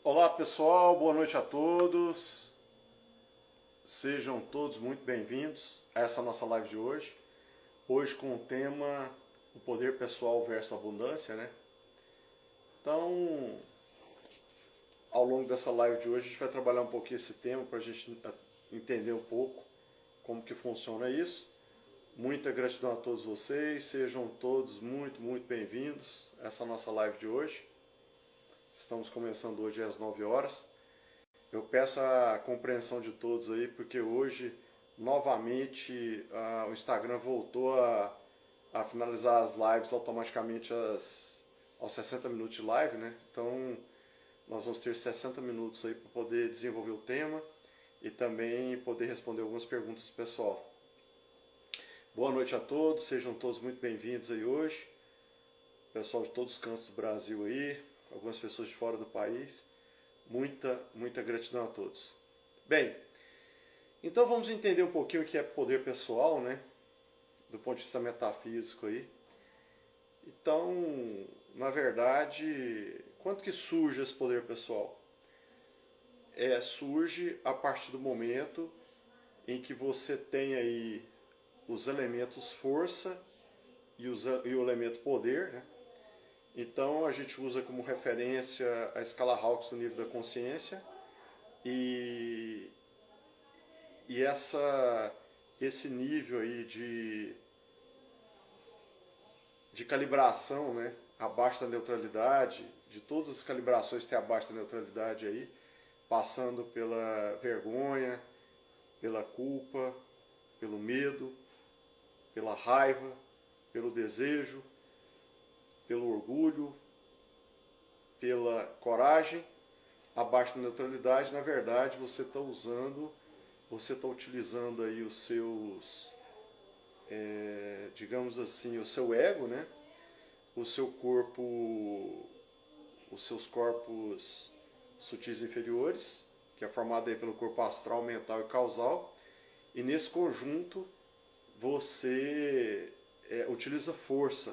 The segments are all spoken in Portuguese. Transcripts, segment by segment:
Olá pessoal, boa noite a todos. Sejam todos muito bem-vindos a essa nossa live de hoje. Hoje com o tema o poder pessoal versus abundância, né? Então, ao longo dessa live de hoje a gente vai trabalhar um pouquinho esse tema para a gente entender um pouco como que funciona isso. Muita gratidão a todos vocês, sejam todos muito bem-vindos a essa nossa live de hoje. Estamos começando hoje às 9 horas. Eu peço a compreensão de todos aí, porque hoje, novamente, o Instagram voltou a finalizar as lives automaticamente aos 60 minutos de live, né? Então, nós vamos ter 60 minutos aí para poder desenvolver o tema e também poder responder algumas perguntas do pessoal. Boa noite a todos, sejam todos muito bem-vindos aí hoje. Pessoal de todos os cantos do Brasil aí, algumas pessoas de fora do país. Muita gratidão a todos. Bem, então vamos entender um pouquinho o que é poder pessoal, né? Do ponto de vista metafísico aí. Então, na verdade, quando que surge esse poder pessoal? Surge a partir do momento em que você tem aí os elementos força e o elemento poder, né? Então a gente usa como referência a escala Hawkes do nível da consciência e esse nível aí de calibração, né, abaixo da neutralidade, de todas as calibrações que tem abaixo da neutralidade aí, passando pela vergonha, pela culpa, pelo medo, pela raiva, pelo desejo, pelo orgulho, pela coragem, abaixo da neutralidade, na verdade você está utilizando aí os seus, digamos assim, o seu ego, né? O seu corpo, os seus corpos sutis inferiores, que é formado aí pelo corpo astral, mental e causal, e nesse conjunto você utiliza força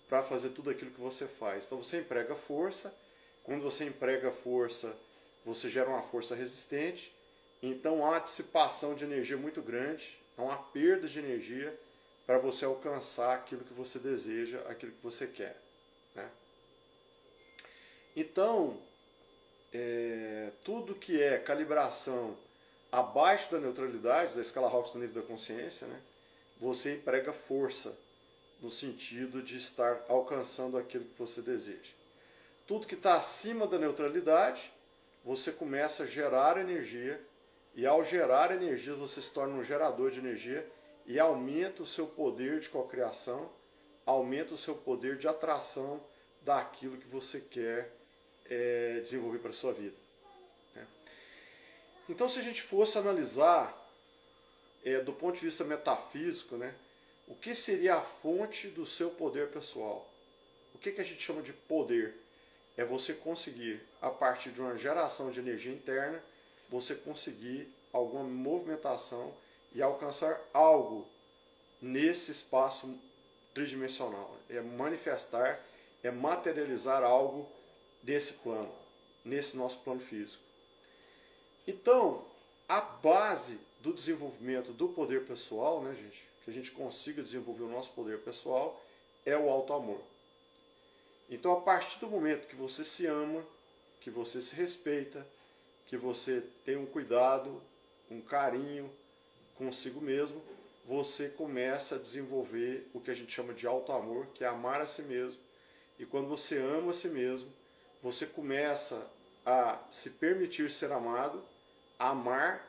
para fazer tudo aquilo que você faz. Então você emprega força, quando você emprega força, você gera uma força resistente, então há uma dissipação de energia muito grande, há uma perda de energia para você alcançar aquilo que você deseja, aquilo que você quer, né? Então, tudo que é calibração abaixo da neutralidade, da escala Hawkes do nível da consciência, né, você emprega força no sentido de estar alcançando aquilo que você deseja. Tudo que está acima da neutralidade, você começa a gerar energia, e ao gerar energia você se torna um gerador de energia e aumenta o seu poder de cocriação, aumenta o seu poder de atração daquilo que você quer desenvolver para a sua vida, né? Então, se a gente fosse analisar do ponto de vista metafísico, né, o que seria a fonte do seu poder pessoal? O que a gente chama de poder? É você conseguir, a partir de uma geração de energia interna, você conseguir alguma movimentação e alcançar algo nesse espaço tridimensional. É manifestar, é materializar algo desse plano, nesse nosso plano físico. Então, a base do desenvolvimento do poder pessoal, né, gente, que a gente consiga desenvolver o nosso poder pessoal, é o auto-amor. Então, a partir do momento que você se ama, que você se respeita, que você tem um cuidado, um carinho consigo mesmo, você começa a desenvolver o que a gente chama de auto-amor, que é amar a si mesmo. E quando você ama a si mesmo, você começa a se permitir ser amado, a amar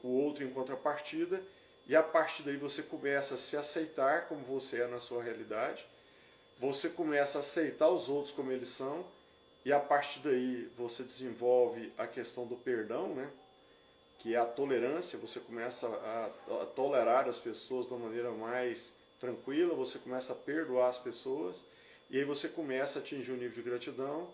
o outro em contrapartida, e a partir daí você começa a se aceitar como você é na sua realidade, você começa a aceitar os outros como eles são, e a partir daí você desenvolve a questão do perdão, né? Que é a tolerância, você começa a tolerar as pessoas de uma maneira mais tranquila, você começa a perdoar as pessoas, e aí você começa a atingir um nível de gratidão,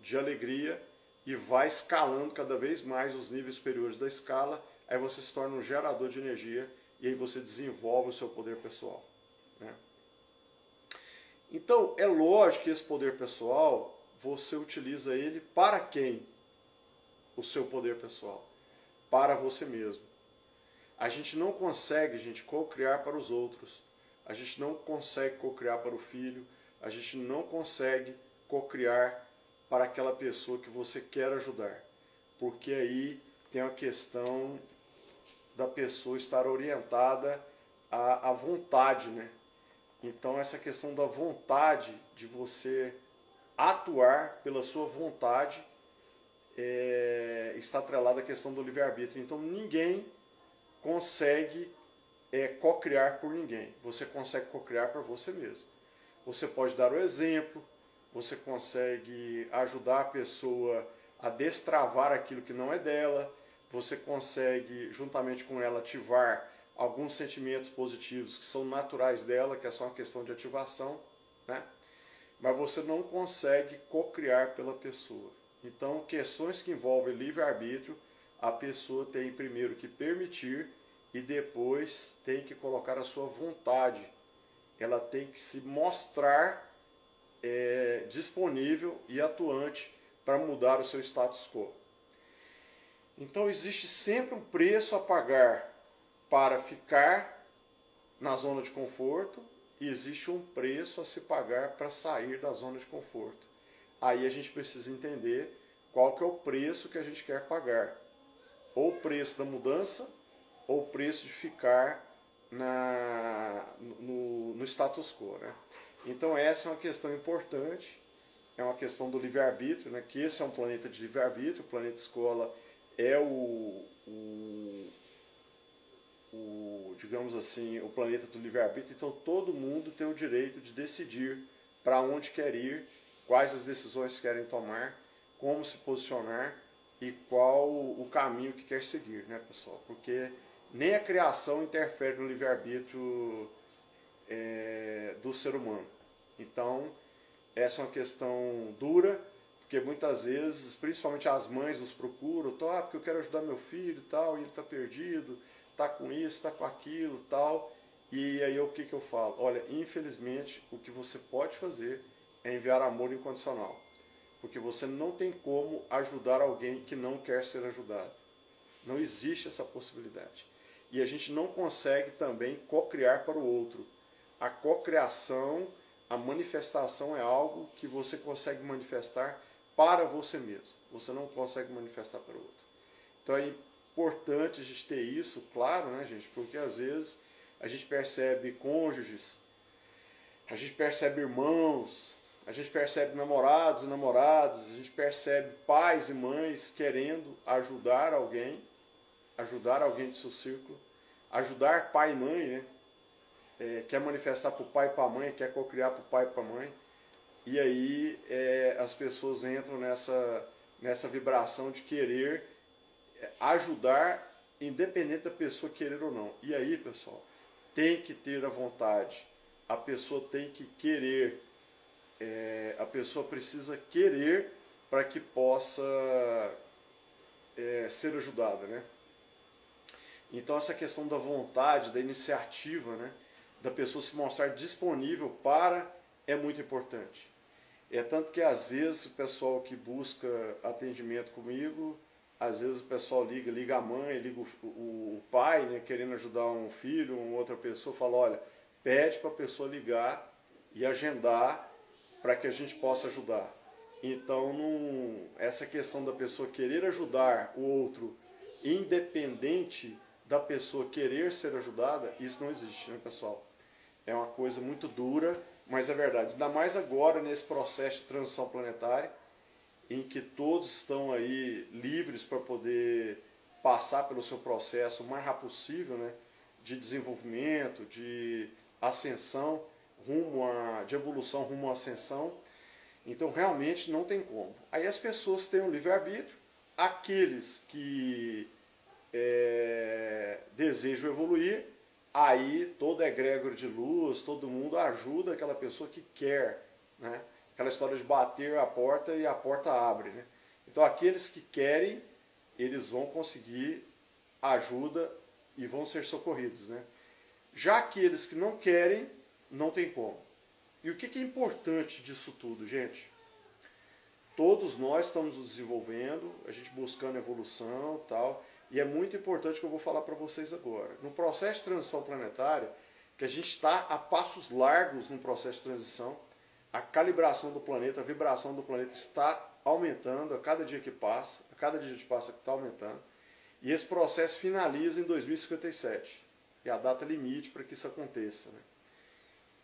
de alegria, e vai escalando cada vez mais os níveis superiores da escala, aí você se torna um gerador de energia, e aí você desenvolve o seu poder pessoal, né? Então, é lógico que esse poder pessoal, você utiliza ele para quem? o seu poder pessoal para você mesmo. A gente não consegue, gente, co-criar para os outros. A gente não consegue co-criar para o filho. A gente não consegue co-criar para aquela pessoa que você quer ajudar. Porque aí tem a questão da pessoa estar orientada à vontade, né? Então essa questão da vontade, de você atuar pela sua vontade, está atrelada à questão do livre-arbítrio. Então ninguém consegue co-criar por ninguém. Você consegue co-criar para você mesmo. Você pode dar o exemplo, você consegue ajudar a pessoa a destravar aquilo que não é dela, você consegue, juntamente com ela, ativar alguns sentimentos positivos que são naturais dela, que é só uma questão de ativação, né? Mas você não consegue co-criar pela pessoa. Então, questões que envolvem livre-arbítrio, a pessoa tem primeiro que permitir e depois tem que colocar a sua vontade. Ela tem que se mostrar disponível e atuante para mudar o seu status quo. Então existe sempre um preço a pagar para ficar na zona de conforto e existe um preço a se pagar para sair da zona de conforto. Aí a gente precisa entender qual que é o preço que a gente quer pagar. Ou o preço da mudança, ou o preço de ficar no status quo, né? Então essa é uma questão importante, é uma questão do livre-arbítrio, né? Que esse é um planeta de livre-arbítrio, o planeta escola é digamos assim, o planeta do livre-arbítrio, então todo mundo tem o direito de decidir para onde quer ir, quais as decisões querem tomar, como se posicionar e qual o caminho que quer seguir, né, pessoal? Porque nem a criação interfere no livre-arbítrio do ser humano. Então, essa é uma questão dura, porque muitas vezes, principalmente as mães nos procuram, porque eu quero ajudar meu filho e tal, e ele está perdido, está com isso, está com aquilo e tal. E aí o que eu falo? Olha, infelizmente, o que você pode fazer é enviar amor incondicional. Porque você não tem como ajudar alguém que não quer ser ajudado. Não existe essa possibilidade. E a gente não consegue também co-criar para o outro. A co-criação, a manifestação é algo que você consegue manifestar para você mesmo. Você não consegue manifestar para o outro. Então é importante a gente ter isso claro, né, gente? Porque às vezes a gente percebe cônjuges, a gente percebe irmãos, a gente percebe namorados e namoradas, a gente percebe pais e mães querendo ajudar alguém do seu círculo, ajudar pai e mãe, né? Quer manifestar para o pai e para a mãe, quer co-criar para o pai e para a mãe. E aí as pessoas entram nessa vibração de querer ajudar, independente da pessoa querer ou não. E aí, pessoal, tem que ter a vontade. A pessoa tem que querer. A pessoa precisa querer para que possa ser ajudada, né? Então essa questão da vontade, da iniciativa, né, da pessoa se mostrar disponível para, é muito importante. É tanto que às vezes o pessoal que busca atendimento comigo, às vezes o pessoal liga a mãe, liga o pai, né, querendo ajudar um filho, uma outra pessoa, fala, olha, pede para a pessoa ligar e agendar para que a gente possa ajudar. Então, essa questão da pessoa querer ajudar o outro, independente da pessoa querer ser ajudada, isso não existe, né, pessoal? É uma coisa muito dura, mas é verdade. Ainda mais agora, nesse processo de transição planetária, em que todos estão aí livres para poder passar pelo seu processo o mais rápido possível, né, de desenvolvimento, de ascensão, de evolução rumo à ascensão. Então, realmente, não tem como. Aí as pessoas têm o livre-arbítrio, aqueles que desejam evoluir, aí todo egrégor de luz, todo mundo ajuda aquela pessoa que quer, né? Aquela história de bater a porta e a porta abre, né? Então aqueles que querem, eles vão conseguir ajuda e vão ser socorridos, né? Já aqueles que não querem, não tem como. E o que é importante disso tudo, gente? Todos nós estamos nos desenvolvendo, a gente buscando evolução e tal, e é muito importante o que eu vou falar para vocês agora. No processo de transição planetária, que a gente está a passos largos no processo de transição, a calibração do planeta, a vibração do planeta está aumentando a cada dia que passa, a cada dia que passa está aumentando, e esse processo finaliza em 2057, é a data limite para que isso aconteça, né?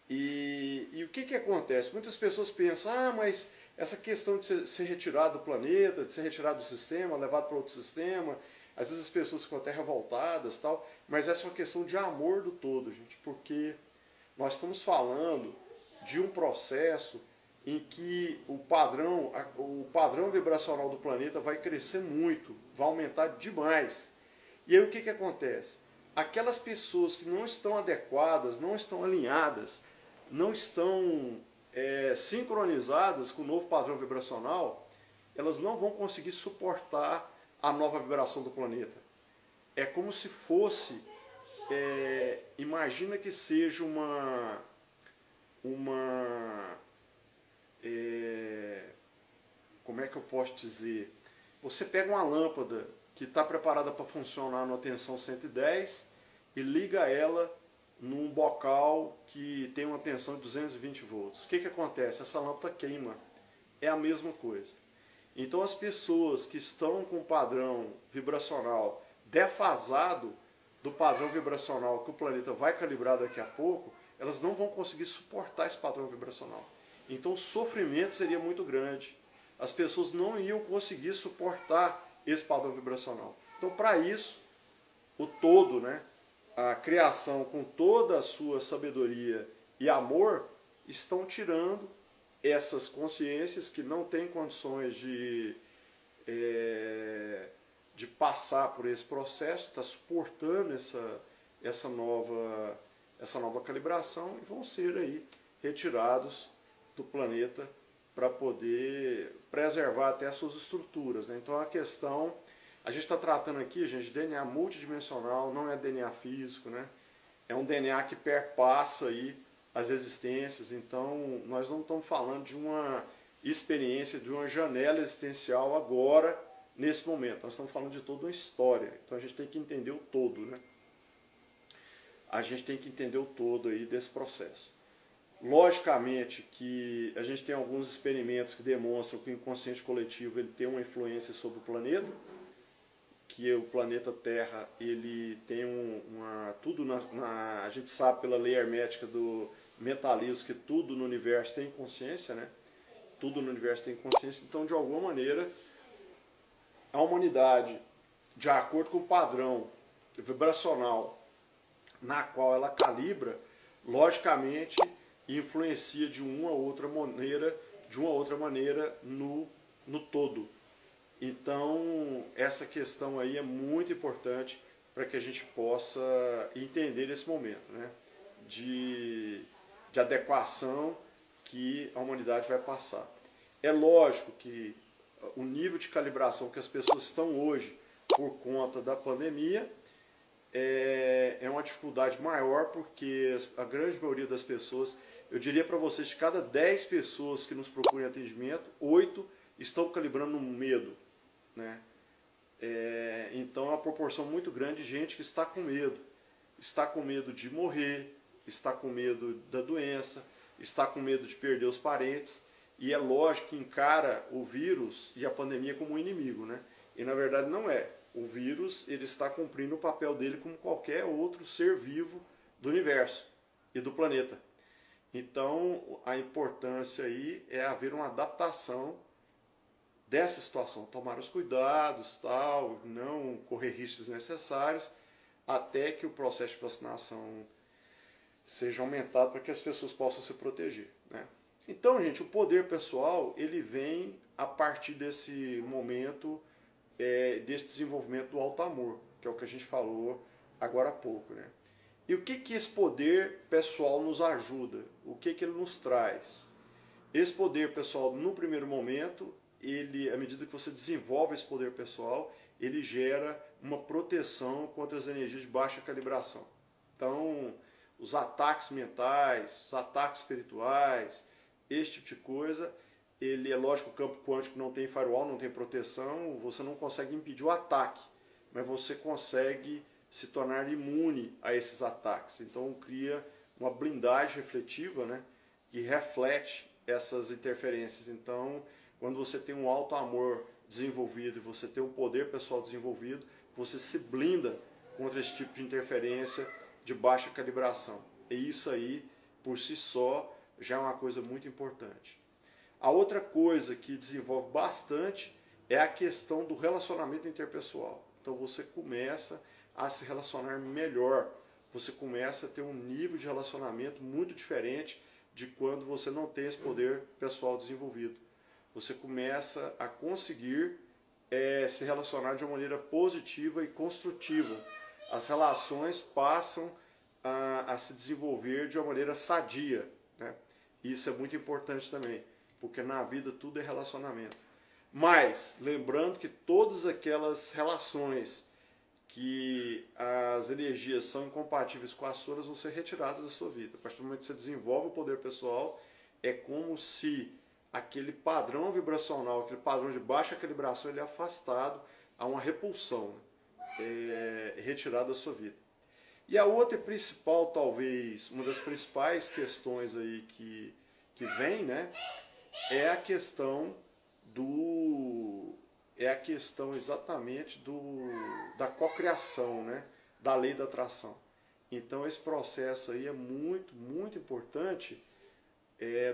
E o que acontece? Muitas pessoas pensam, mas essa questão de ser retirado do planeta, de ser retirado do sistema, levado para outro sistema, às vezes as pessoas ficam até revoltadas, tal, mas essa é uma questão de amor do todo, gente, porque nós estamos falando de um processo em que o padrão vibracional do planeta vai crescer muito, vai aumentar demais. E aí o que acontece? Aquelas pessoas que não estão adequadas, não estão alinhadas, não estão sincronizadas com o novo padrão vibracional, elas não vão conseguir suportar a nova vibração do planeta. É como se fosse, imagina que seja como é que eu posso dizer? Você pega uma lâmpada que está preparada para funcionar na tensão 110 e liga ela num bocal que tem uma tensão de 220 volts. O que acontece? Essa lâmpada queima. É a mesma coisa. Então as pessoas que estão com o padrão vibracional defasado do padrão vibracional que o planeta vai calibrar daqui a pouco, elas não vão conseguir suportar esse padrão vibracional. Então o sofrimento seria muito grande. As pessoas não iam conseguir suportar esse padrão vibracional. Então para isso, o todo, né, a criação com toda a sua sabedoria e amor, estão tirando essas consciências que não têm condições de passar por esse processo, está suportando essa nova calibração e vão ser aí retirados do planeta para poder preservar até as suas estruturas, né? Então a questão, a gente está tratando aqui, gente, de DNA multidimensional, não é DNA físico, né? É um DNA que perpassa aí as existências, então nós não estamos falando de uma experiência, de uma janela existencial agora, nesse momento. Nós estamos falando de toda uma história, então a gente tem que entender o todo, né? A gente tem que entender o todo aí desse processo. Logicamente que a gente tem alguns experimentos que demonstram que o inconsciente coletivo ele tem uma influência sobre o planeta, que o planeta Terra ele tem tudo a gente sabe pela lei hermética do mentalismo que tudo no universo tem consciência, né? Tudo no universo tem consciência, então de alguma maneira a humanidade, de acordo com o padrão vibracional na qual ela calibra, logicamente influencia de uma ou outra maneira no todo. Então essa questão aí é muito importante para que a gente possa entender esse momento, né, de adequação que a humanidade vai passar. É lógico que o nível de calibração que as pessoas estão hoje por conta da pandemia é uma dificuldade maior, porque a grande maioria das pessoas, eu diria para vocês, de cada 10 pessoas que nos procuram atendimento, 8 estão calibrando no medo, né? Então é uma proporção muito grande de gente que está com medo de morrer, está com medo da doença, está com medo de perder os parentes, e é lógico que encara o vírus e a pandemia como um inimigo, né? E na verdade não é. O vírus ele está cumprindo o papel dele como qualquer outro ser vivo do universo e do planeta. Então a importância aí é haver uma adaptação dessa situação, tomar os cuidados, tal, não correr riscos necessários, até que o processo de vacinação seja aumentado para que as pessoas possam se proteger, né? Então, gente, o poder pessoal ele vem a partir desse momento, desse desenvolvimento do alto amor, que é o que a gente falou agora há pouco, né? E o que esse poder pessoal nos ajuda? O que ele nos traz? Esse poder pessoal, no primeiro momento, à medida que você desenvolve esse poder pessoal, ele gera uma proteção contra as energias de baixa calibração. Então, os ataques mentais, os ataques espirituais, esse tipo de coisa, ele é lógico, o campo quântico não tem firewall, não tem proteção, você não consegue impedir o ataque, mas você consegue se tornar imune a esses ataques. Então cria uma blindagem refletiva, né, que reflete essas interferências. Então, quando você tem um alto amor desenvolvido e você tem um poder pessoal desenvolvido, você se blinda contra esse tipo de interferência de baixa calibração. E isso aí, por si só, já é uma coisa muito importante. A outra coisa que desenvolve bastante é a questão do relacionamento interpessoal. Então você começa a se relacionar melhor, você começa a ter um nível de relacionamento muito diferente de quando você não tem esse poder pessoal desenvolvido. Você começa a conseguir se relacionar de uma maneira positiva e construtiva. As relações passam a se desenvolver de uma maneira sadia, né? Isso é muito importante também, porque na vida tudo é relacionamento. Mas, lembrando que todas aquelas relações que as energias são incompatíveis com as suas vão ser retiradas da sua vida. A partir do momento que você desenvolve o poder pessoal, é como se aquele padrão vibracional, aquele padrão de baixa calibração, ele é afastado, há uma repulsão, né? Retirado da sua vida. E a outra principal, talvez, uma das principais questões aí que vem, né, é a questão exatamente da cocriação, né, da lei da atração. Então esse processo aí é muito, muito importante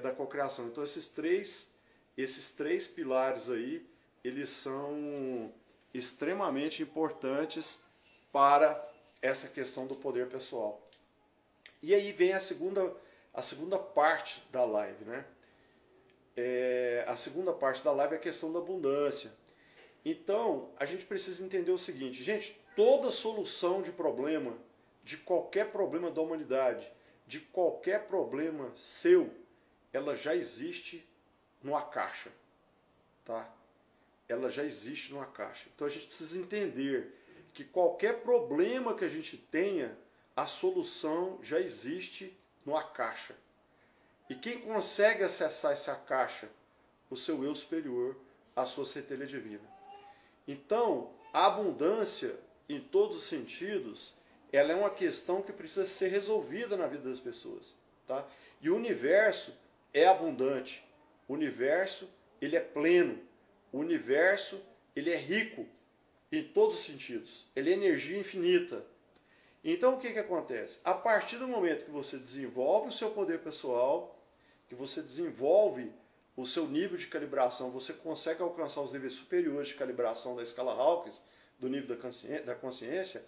da cocriação. Então esses três pilares aí, eles são extremamente importantes para essa questão do poder pessoal. E aí vem a segunda parte da live, né? A segunda parte da live é a questão da abundância. Então, a gente precisa entender o seguinte, gente, toda solução de problema, de qualquer problema da humanidade, de qualquer problema seu, ela já existe numa caixa, tá? Ela já existe numa caixa. Então a gente precisa entender que qualquer problema que a gente tenha, a solução já existe numa caixa. E quem consegue acessar essa caixa? O seu eu superior, a sua centelha divina. Então, a abundância, em todos os sentidos, ela é uma questão que precisa ser resolvida na vida das pessoas. Tá? E o universo é abundante. O universo, ele é pleno. O universo, ele é rico em todos os sentidos. Ele é energia infinita. Então, o que acontece? A partir do momento que você desenvolve o seu poder pessoal, que você desenvolve o seu nível de calibração, você consegue alcançar os níveis superiores de calibração da escala Hawkins, do nível da consciência,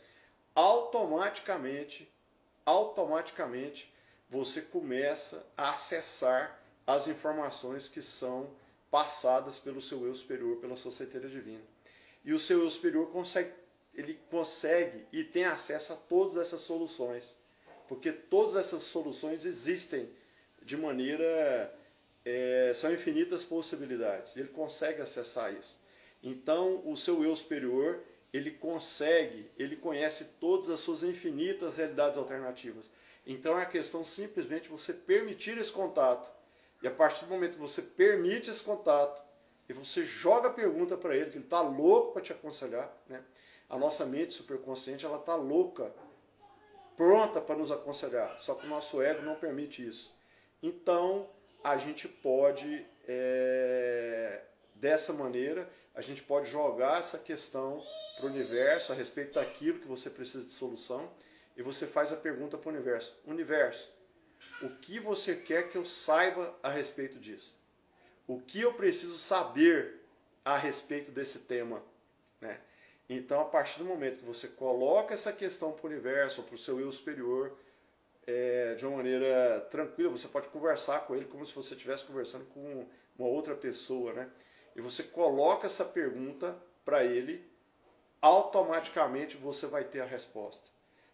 automaticamente você começa a acessar as informações que são passadas pelo seu eu superior, pela sua centelha divina. E o seu eu superior consegue e tem acesso a todas essas soluções, porque todas essas soluções existem de maneira... são infinitas possibilidades. Ele consegue acessar isso. Então, o seu eu superior, ele conhece todas as suas infinitas realidades alternativas. Então, é a questão simplesmente de você permitir esse contato. E a partir do momento que você permite esse contato, e você joga a pergunta para ele, que ele está louco para te aconselhar, né? A nossa mente superconsciente, ela está louca, pronta para nos aconselhar, só que o nosso ego não permite isso. Então, a gente pode, dessa maneira, a gente pode jogar essa questão para o universo a respeito daquilo que você precisa de solução, e você faz a pergunta para o universo. Universo, o que você quer que eu saiba a respeito disso? O que eu preciso saber a respeito desse tema? Né? Então, a partir do momento que você coloca essa questão para o universo, ou para o seu eu superior, de uma maneira tranquila, você pode conversar com ele como se você estivesse conversando com uma outra pessoa, né? E você coloca essa pergunta para ele, automaticamente você vai ter a resposta.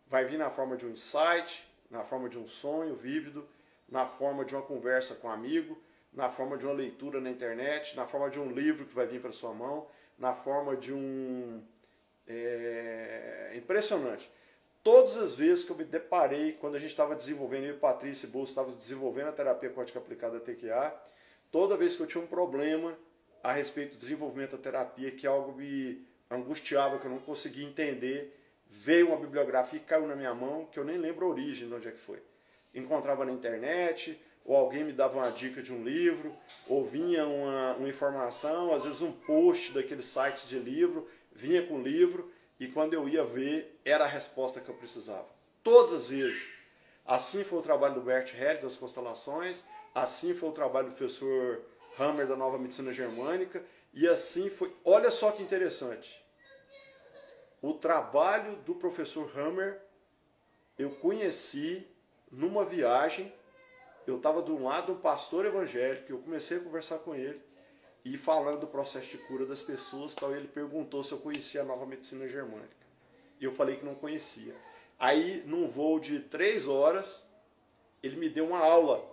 Vai vir na forma de um insight, na forma de um sonho vívido, na forma de uma conversa com um amigo, na forma de uma leitura na internet, na forma de um livro que vai vir para sua mão, na forma de um... impressionante. Todas as vezes que eu me deparei, quando a gente estava desenvolvendo, eu e Patrícia e Bolso estávamos desenvolvendo a terapia quântica aplicada TQA, toda vez que eu tinha um problema a respeito do desenvolvimento da terapia, que algo me angustiava, que eu não conseguia entender, veio uma bibliografia e caiu na minha mão, que eu nem lembro a origem de onde é que foi. Encontrava na internet, ou alguém me dava uma dica de um livro, ou vinha uma informação, às vezes um post daqueles sites de livro, vinha com o livro, e quando eu ia ver, era a resposta que eu precisava. Todas as vezes. Assim foi o trabalho do Bert Hellinger das constelações, assim foi o trabalho do professor Hammer da Nova Medicina Germânica, e assim foi. Olha só que interessante. O trabalho do professor Hammer eu conheci numa viagem. Eu estava de um lado um pastor evangélico, eu comecei a conversar com ele e falando do processo de cura das pessoas, tal, ele perguntou se eu conhecia a Nova Medicina Germânica. E eu falei que não conhecia. Aí, num voo de 3 horas, ele me deu uma aula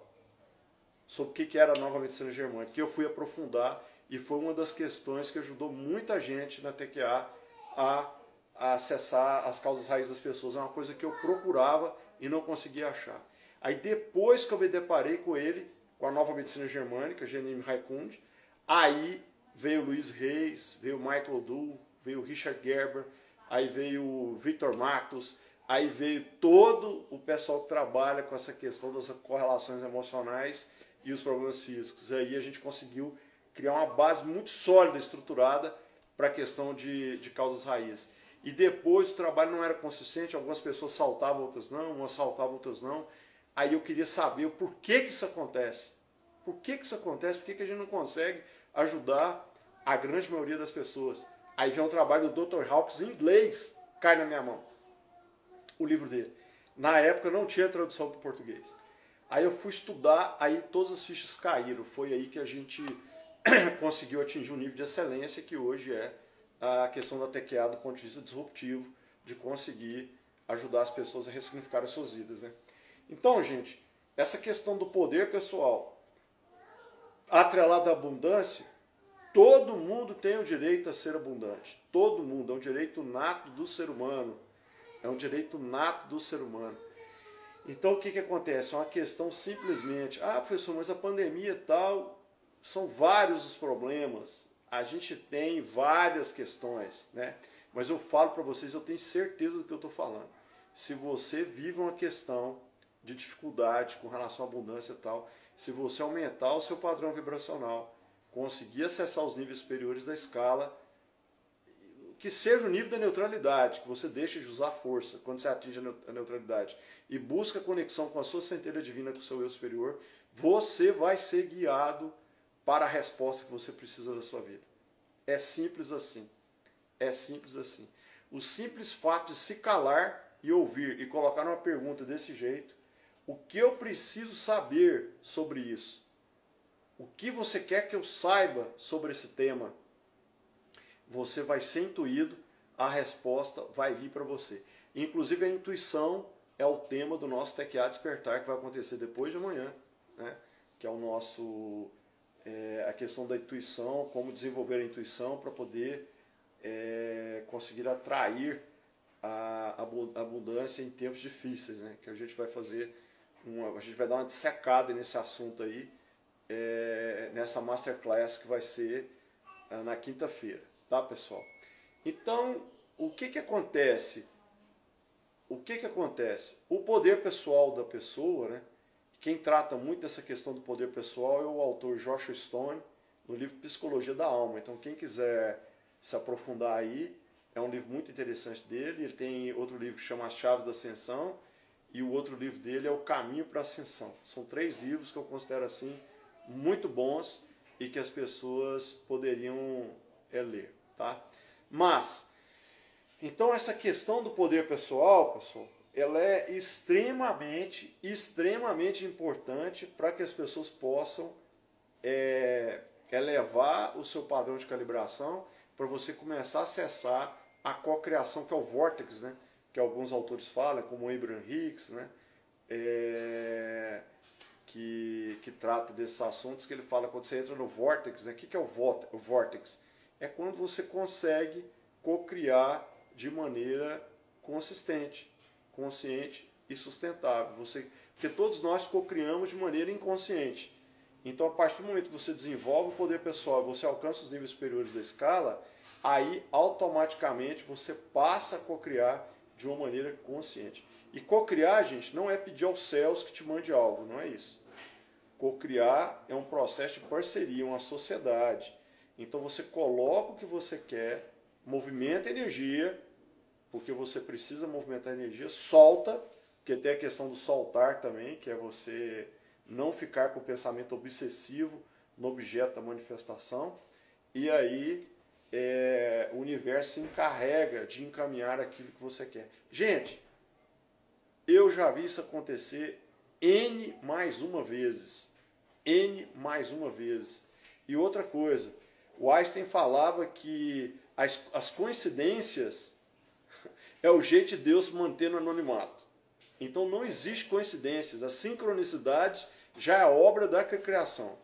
sobre o que era a Nova Medicina Germânica, que eu fui aprofundar e foi uma das questões que ajudou muita gente na TQA a acessar as causas raízes das pessoas. É uma coisa que eu procurava e não conseguia achar. Aí depois que eu me deparei com ele, com a Nova Medicina Germânica, Genim Raikund, aí veio o Luiz Reis, veio o Michael Dull, veio o Richard Gerber, aí veio o Victor Matos, aí veio todo o pessoal que trabalha com essa questão das correlações emocionais e os problemas físicos. Aí a gente conseguiu criar uma base muito sólida, estruturada para a questão de causas raízes. E depois o trabalho não era consistente, algumas pessoas saltavam, outras não, umas saltavam, outras não. Aí eu queria saber o porquê que isso acontece. Por que isso acontece? Por que a gente não consegue ajudar a grande maioria das pessoas? Aí vem um trabalho do Dr. Hawkins em inglês, cai na minha mão. O livro dele. Na época não tinha tradução para o português. Aí eu fui estudar, aí todas as fichas caíram. Foi aí que a gente conseguiu atingir um nível de excelência que hoje é a questão da TQA do ponto de vista disruptivo, de conseguir ajudar as pessoas a ressignificar as suas vidas, né? Então, gente, essa questão do poder pessoal atrelado à abundância, todo mundo tem o direito a ser abundante. Todo mundo, é um direito nato do ser humano. É um direito nato do ser humano. Então, o que acontece? É uma questão simplesmente, professor, mas a pandemia e tal, são vários os problemas. A gente tem várias questões, né? Mas eu falo para vocês, eu tenho certeza do que eu estou falando. Se você vive uma questão de dificuldade com relação à abundância e tal, se você aumentar o seu padrão vibracional, conseguir acessar os níveis superiores da escala, que seja o nível da neutralidade, que você deixe de usar força quando você atinge a neutralidade e busca a conexão com a sua centelha divina, com o seu eu superior, você vai ser guiado para a resposta que você precisa da sua vida. É simples assim. É simples assim. O simples fato de se calar e ouvir e colocar uma pergunta desse jeito, o que eu preciso saber sobre isso? O que você quer que eu saiba sobre esse tema? Você vai ser intuído, a resposta vai vir para você. Inclusive a intuição é o tema do nosso TQA Despertar, que vai acontecer depois de amanhã, né? Que é o nosso, a questão da intuição, como desenvolver a intuição para poder conseguir atrair a abundância em tempos difíceis, né? Que a gente vai fazer, a gente vai dar uma dissecada nesse assunto aí, nessa Masterclass que vai ser na quinta-feira. Tá, pessoal? Então, o que acontece? O que acontece? O poder pessoal da pessoa, né? Quem trata muito dessa questão do poder pessoal é o autor Joshua Stone, no livro Psicologia da Alma. Então, quem quiser se aprofundar aí, é um livro muito interessante dele. Ele tem outro livro que chama As Chaves da Ascensão, e o outro livro dele é O Caminho para a Ascensão. São 3 livros que eu considero assim muito bons e que as pessoas poderiam ler. Tá? Mas, então essa questão do poder pessoal, pessoal, ela é extremamente importante para que as pessoas possam elevar o seu padrão de calibração, para você começar a acessar a cocriação, que é o vórtex, né? Que alguns autores falam, como o Abraham Hicks, né? Que trata desses assuntos, que ele fala quando você entra no vórtex, né? O que é o vórtex? É quando você consegue cocriar de maneira consistente, consciente e sustentável. Porque todos nós cocriamos de maneira inconsciente. Então, a partir do momento que você desenvolve o poder pessoal, você alcança os níveis superiores da escala, aí automaticamente você passa a cocriar de uma maneira consciente. E cocriar, gente, não é pedir aos céus que te mande algo, não é isso. Cocriar é um processo de parceria, uma sociedade. Então você coloca o que você quer, movimenta energia, porque você precisa movimentar energia, solta, porque tem a questão do soltar também, que é você não ficar com o pensamento obsessivo no objeto da manifestação, e aí o universo se encarrega de encaminhar aquilo que você quer. Gente, eu já vi isso acontecer N mais uma vezes. N mais uma vezes. E outra coisa, o Einstein falava que as coincidências é o jeito de Deus manter no anonimato. Então não existe coincidências. As sincronicidades já é a obra da criação.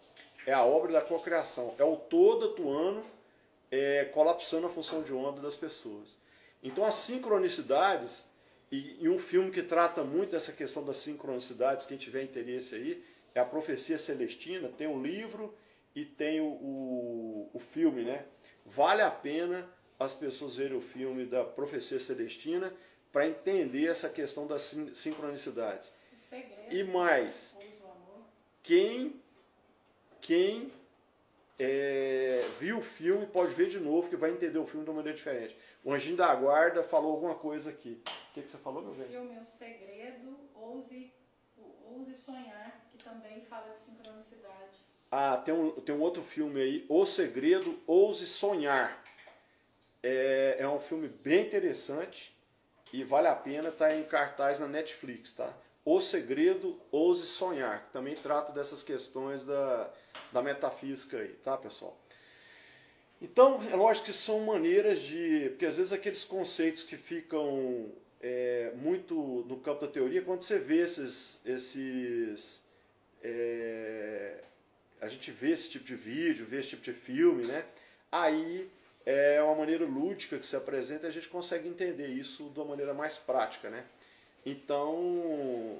É a obra da cocriação. É o todo atuando, colapsando a função de onda das pessoas. Então as sincronicidades, e um filme que trata muito dessa questão das sincronicidades, quem tiver interesse aí, é a Profecia Celestina. Tem o livro e tem o filme, né? Vale a pena as pessoas verem o filme da Profecia Celestina para entender essa questão das sincronicidades. E mais, quem viu o filme pode ver de novo, que vai entender o filme de uma maneira diferente. O Anjinho da Guarda falou alguma coisa aqui. O que você falou, meu velho? O filme O Segredo, Ouse Sonhar, que também fala de sincronicidade. Ah, tem um outro filme aí, O Segredo, Ouse Sonhar. É um filme bem interessante e vale a pena, estar em cartaz na Netflix, tá? O Segredo, Ouse Sonhar, que também trata dessas questões da metafísica aí, tá, pessoal? Então, é lógico que são maneiras de... Porque às vezes aqueles conceitos que ficam muito no campo da teoria, quando você vê a gente vê esse tipo de vídeo, vê esse tipo de filme, né? Aí é uma maneira lúdica que se apresenta e a gente consegue entender isso de uma maneira mais prática, né? Então,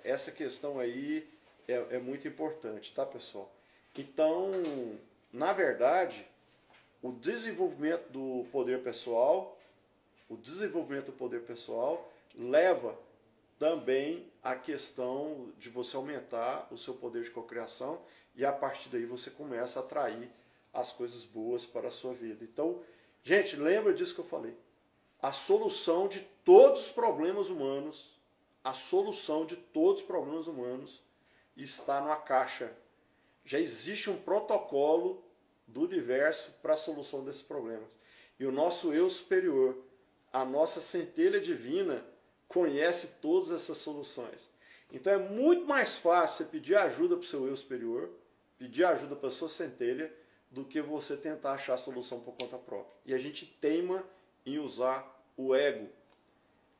essa questão aí é muito importante, tá, pessoal? Então, na verdade, o desenvolvimento do poder pessoal leva também à questão de você aumentar o seu poder de cocriação e a partir daí você começa a atrair as coisas boas para a sua vida. Então, gente, lembra disso que eu falei. A solução de todos os problemas humanos, está numa caixa. Já existe um protocolo do universo para a solução desses problemas. E o nosso eu superior, a nossa centelha divina, conhece todas essas soluções. Então é muito mais fácil você pedir ajuda para o seu eu superior, pedir ajuda para a sua centelha, do que você tentar achar a solução por conta própria. E a gente teima em usar o ego.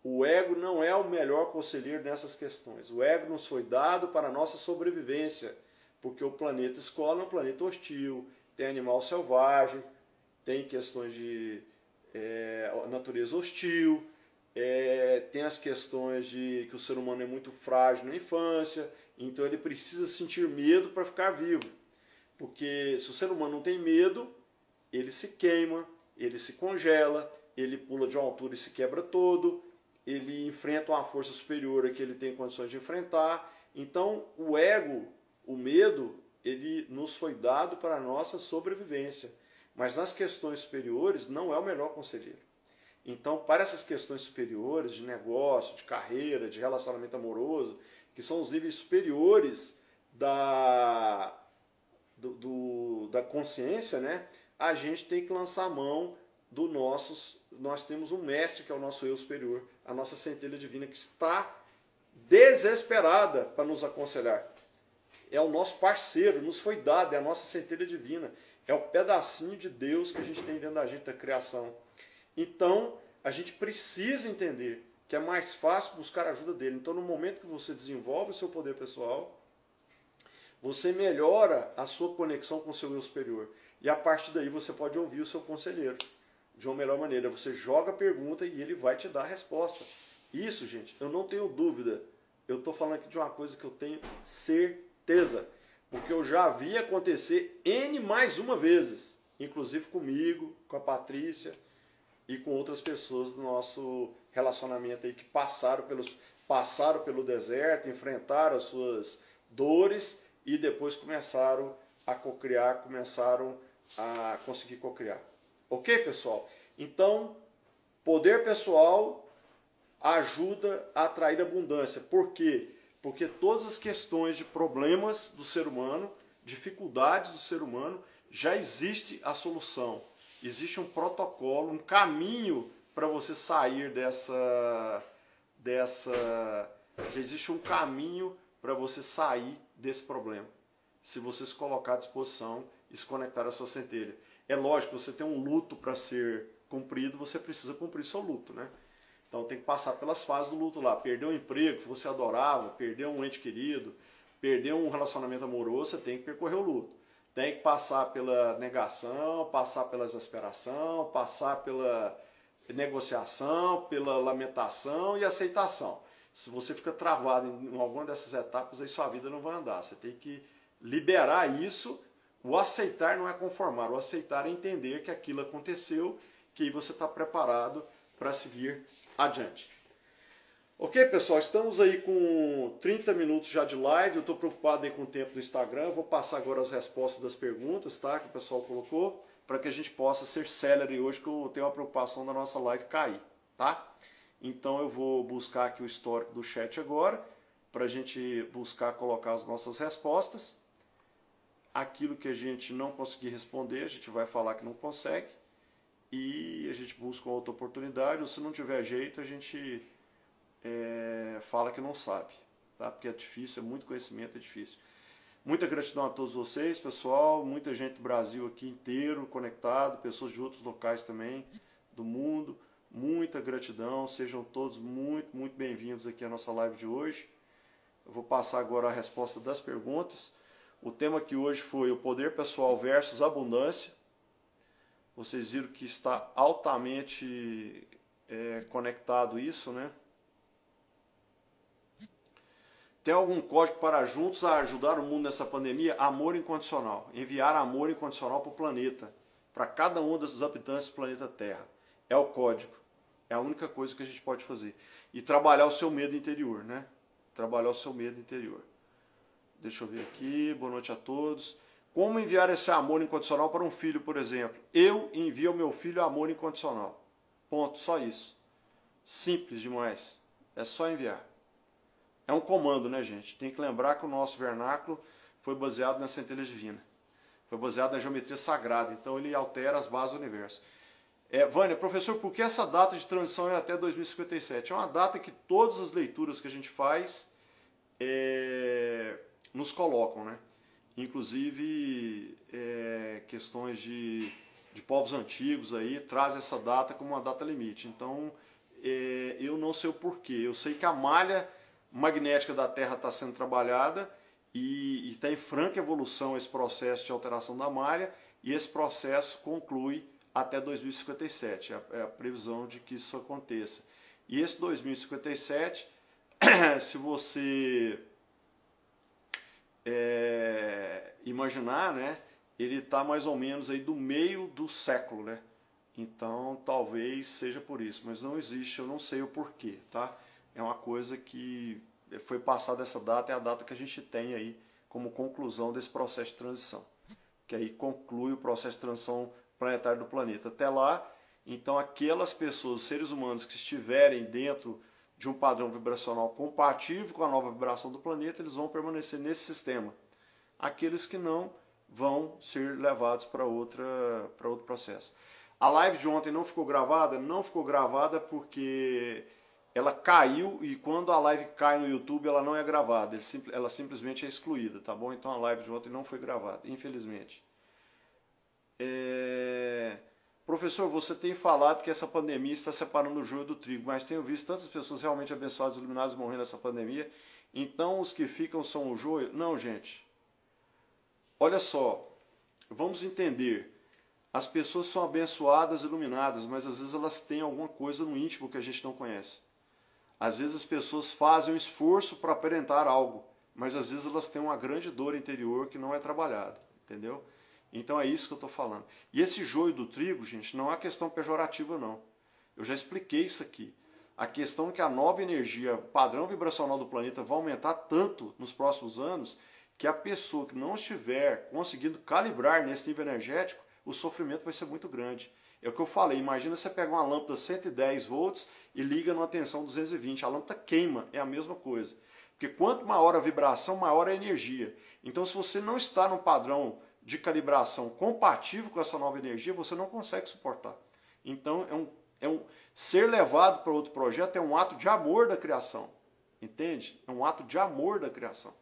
O ego não é o melhor conselheiro nessas questões. O ego nos foi dado para a nossa sobrevivência, porque o planeta escola é um planeta hostil, tem animal selvagem, tem questões de natureza hostil, tem as questões de que o ser humano é muito frágil na infância, então ele precisa sentir medo para ficar vivo. Porque se o ser humano não tem medo, ele se queima, ele se congela, ele pula de uma altura e se quebra todo, ele enfrenta uma força superior a que ele tem condições de enfrentar. Então, o ego, o medo, ele nos foi dado para a nossa sobrevivência. Mas nas questões superiores, não é o melhor conselheiro. Então, para essas questões superiores, de negócio, de carreira, de relacionamento amoroso, que são os níveis superiores da consciência, né? A gente tem que lançar a mão do nós temos um mestre que é o nosso eu superior, a nossa centelha divina que está desesperada para nos aconselhar. É o nosso parceiro, nos foi dado, é a nossa centelha divina, é o pedacinho de Deus que a gente tem dentro da gente, da criação. Então, a gente precisa entender que é mais fácil buscar a ajuda dele. Então, no momento que você desenvolve o seu poder pessoal, você melhora a sua conexão com o seu eu superior. E a partir daí você pode ouvir o seu conselheiro de uma melhor maneira. Você joga a pergunta e ele vai te dar a resposta. Isso, gente, eu não tenho dúvida. Eu estou falando aqui de uma coisa que eu tenho certeza. certeza, porque eu já vi acontecer N mais uma vezes, inclusive comigo, com a Patrícia e com outras pessoas do nosso relacionamento aí que passaram pelo deserto, enfrentaram as suas dores e depois começaram a cocriar, começaram a conseguir cocriar. Ok, pessoal? Então, poder pessoal ajuda a atrair abundância. Por quê? Porque todas as questões de problemas do ser humano, dificuldades do ser humano, já existe a solução. Existe um protocolo, um caminho para você sair já existe um caminho para você sair desse problema. Se você se colocar à disposição e se conectar à sua centelha. É lógico, você tem um luto para ser cumprido, você precisa cumprir seu luto, né? Então tem que passar pelas fases do luto lá. Perder um emprego que você adorava, perder um ente querido, perder um relacionamento amoroso, você tem que percorrer o luto. Tem que passar pela negação, passar pela exasperação, passar pela negociação, pela lamentação e aceitação. Se você fica travado em alguma dessas etapas, aí sua vida não vai andar. Você tem que liberar isso. O aceitar não é conformar, o aceitar é entender que aquilo aconteceu, que aí você está preparado para seguir adiante. Ok, pessoal, estamos aí com 30 minutos já de live, eu estou preocupado aí com o tempo do Instagram, eu vou passar agora as respostas das perguntas, tá, que o pessoal colocou, para que a gente possa ser célere hoje, que eu tenho a preocupação da nossa live cair, tá? Então eu vou buscar aqui o histórico do chat agora, para a gente buscar colocar as nossas respostas. Aquilo que a gente não conseguir responder, a gente vai falar que não consegue, e a gente busca uma outra oportunidade, ou se não tiver jeito, a gente fala que não sabe, tá? Porque é difícil, é muito conhecimento, é difícil. Muita gratidão a todos vocês, pessoal, muita gente do Brasil aqui inteiro conectado, pessoas de outros locais também do mundo, muita gratidão, sejam todos muito, muito bem-vindos aqui à nossa live de hoje. Eu vou passar agora a resposta das perguntas. O tema aqui hoje foi o poder pessoal versus abundância. Vocês viram que está altamente conectado isso, né? Tem algum código para juntos a ajudar o mundo nessa pandemia? Amor incondicional. Enviar amor incondicional para o planeta. Para cada um dos habitantes do planeta Terra. É o código. É a única coisa que a gente pode fazer. E trabalhar o seu medo interior, né? Trabalhar o seu medo interior. Deixa eu ver aqui. Boa noite a todos. Como enviar esse amor incondicional para um filho, por exemplo? Eu envio ao meu filho amor incondicional. Ponto. Só isso. Simples demais. É só enviar. É um comando, né, gente? Tem que lembrar que o nosso vernáculo foi baseado na centelha divina. Foi baseado na geometria sagrada. Então ele altera as bases do universo. Vânia, professor, por que essa data de transição é até 2057? É uma data que todas as leituras que a gente faz nos colocam, né? Inclusive questões de povos antigos aí traz essa data como uma data limite. Então eu não sei o porquê. Eu sei que a malha magnética da Terra está sendo trabalhada e está em franca evolução esse processo de alteração da malha, e esse processo conclui até 2057, é a previsão de que isso aconteça. E esse 2057, se você imaginar, né, ele está mais ou menos aí do meio do século, né? Então talvez seja por isso, mas não existe, eu não sei o porquê, tá? É uma coisa que foi passada essa data, é a data que a gente tem aí como conclusão desse processo de transição. Que aí conclui o processo de transição planetária do planeta. Até lá, então aquelas pessoas, seres humanos que estiverem dentro de um padrão vibracional compatível com a nova vibração do planeta, eles vão permanecer nesse sistema. Aqueles que não vão ser levados para outro processo. A live de ontem não ficou gravada? Não ficou gravada porque ela caiu, e quando a live cai no YouTube ela não é gravada, ela simplesmente é excluída, tá bom? Então a live de ontem não foi gravada, infelizmente. Professor, você tem falado que essa pandemia está separando o joio do trigo, mas tenho visto tantas pessoas realmente abençoadas, iluminadas morrendo nessa pandemia, então os que ficam são o joio? Não, gente. Olha só, vamos entender. As pessoas são abençoadas, iluminadas, mas às vezes elas têm alguma coisa no íntimo que a gente não conhece. Às vezes as pessoas fazem um esforço para aparentar algo, mas às vezes elas têm uma grande dor interior que não é trabalhada, entendeu? Então é isso que eu estou falando. E esse joio do trigo, gente, não é questão pejorativa, não. Eu já expliquei isso aqui. A questão é que a nova energia, padrão vibracional do planeta vai aumentar tanto nos próximos anos que a pessoa que não estiver conseguindo calibrar nesse nível energético, o sofrimento vai ser muito grande. É o que eu falei, imagina você pegar uma lâmpada 110 volts e liga numa tensão 220, a lâmpada queima, é a mesma coisa. Porque quanto maior a vibração, maior a energia. Então se você não está num padrão de calibração compatível com essa nova energia, você não consegue suportar. Então ser levado para outro projeto é um ato de amor da criação, entende? É um ato de amor da criação,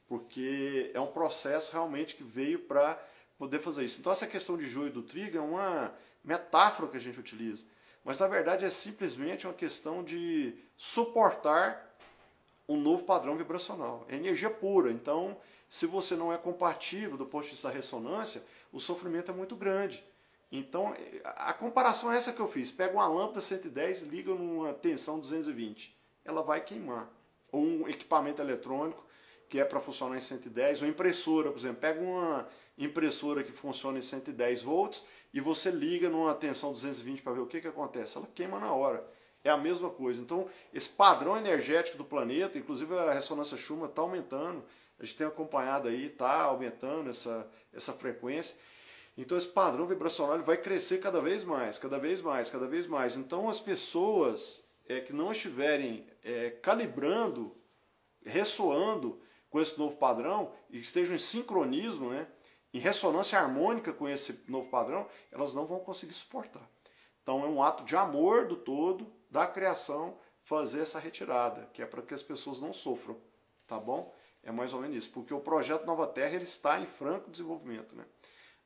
porque é um processo realmente que veio para poder fazer isso. Então essa questão de joio do trigo é uma metáfora que a gente utiliza, mas na verdade é simplesmente uma questão de suportar um novo padrão vibracional. É energia pura, então se você não é compatível do ponto de vista da ressonância, o sofrimento é muito grande. Então, a comparação é essa que eu fiz. Pega uma lâmpada 110 e liga numa tensão 220. Ela vai queimar. Ou um equipamento eletrônico que é para funcionar em 110, ou impressora, por exemplo. Pega uma impressora que funciona em 110 volts e você liga numa tensão 220 para ver o que acontece. Ela queima na hora. É a mesma coisa. Então, esse padrão energético do planeta, inclusive a ressonância Schumann está aumentando. A gente tem acompanhado aí, está aumentando essa frequência. Então esse padrão vibracional vai crescer cada vez mais, cada vez mais, cada vez mais. Então as pessoas que não estiverem calibrando, ressoando com esse novo padrão, e estejam em sincronismo, né, em ressonância harmônica com esse novo padrão, elas não vão conseguir suportar. Então é um ato de amor do todo, da criação, fazer essa retirada, que é para que as pessoas não sofram, tá bom? É mais ou menos isso, porque o projeto Nova Terra ele está em franco desenvolvimento, né?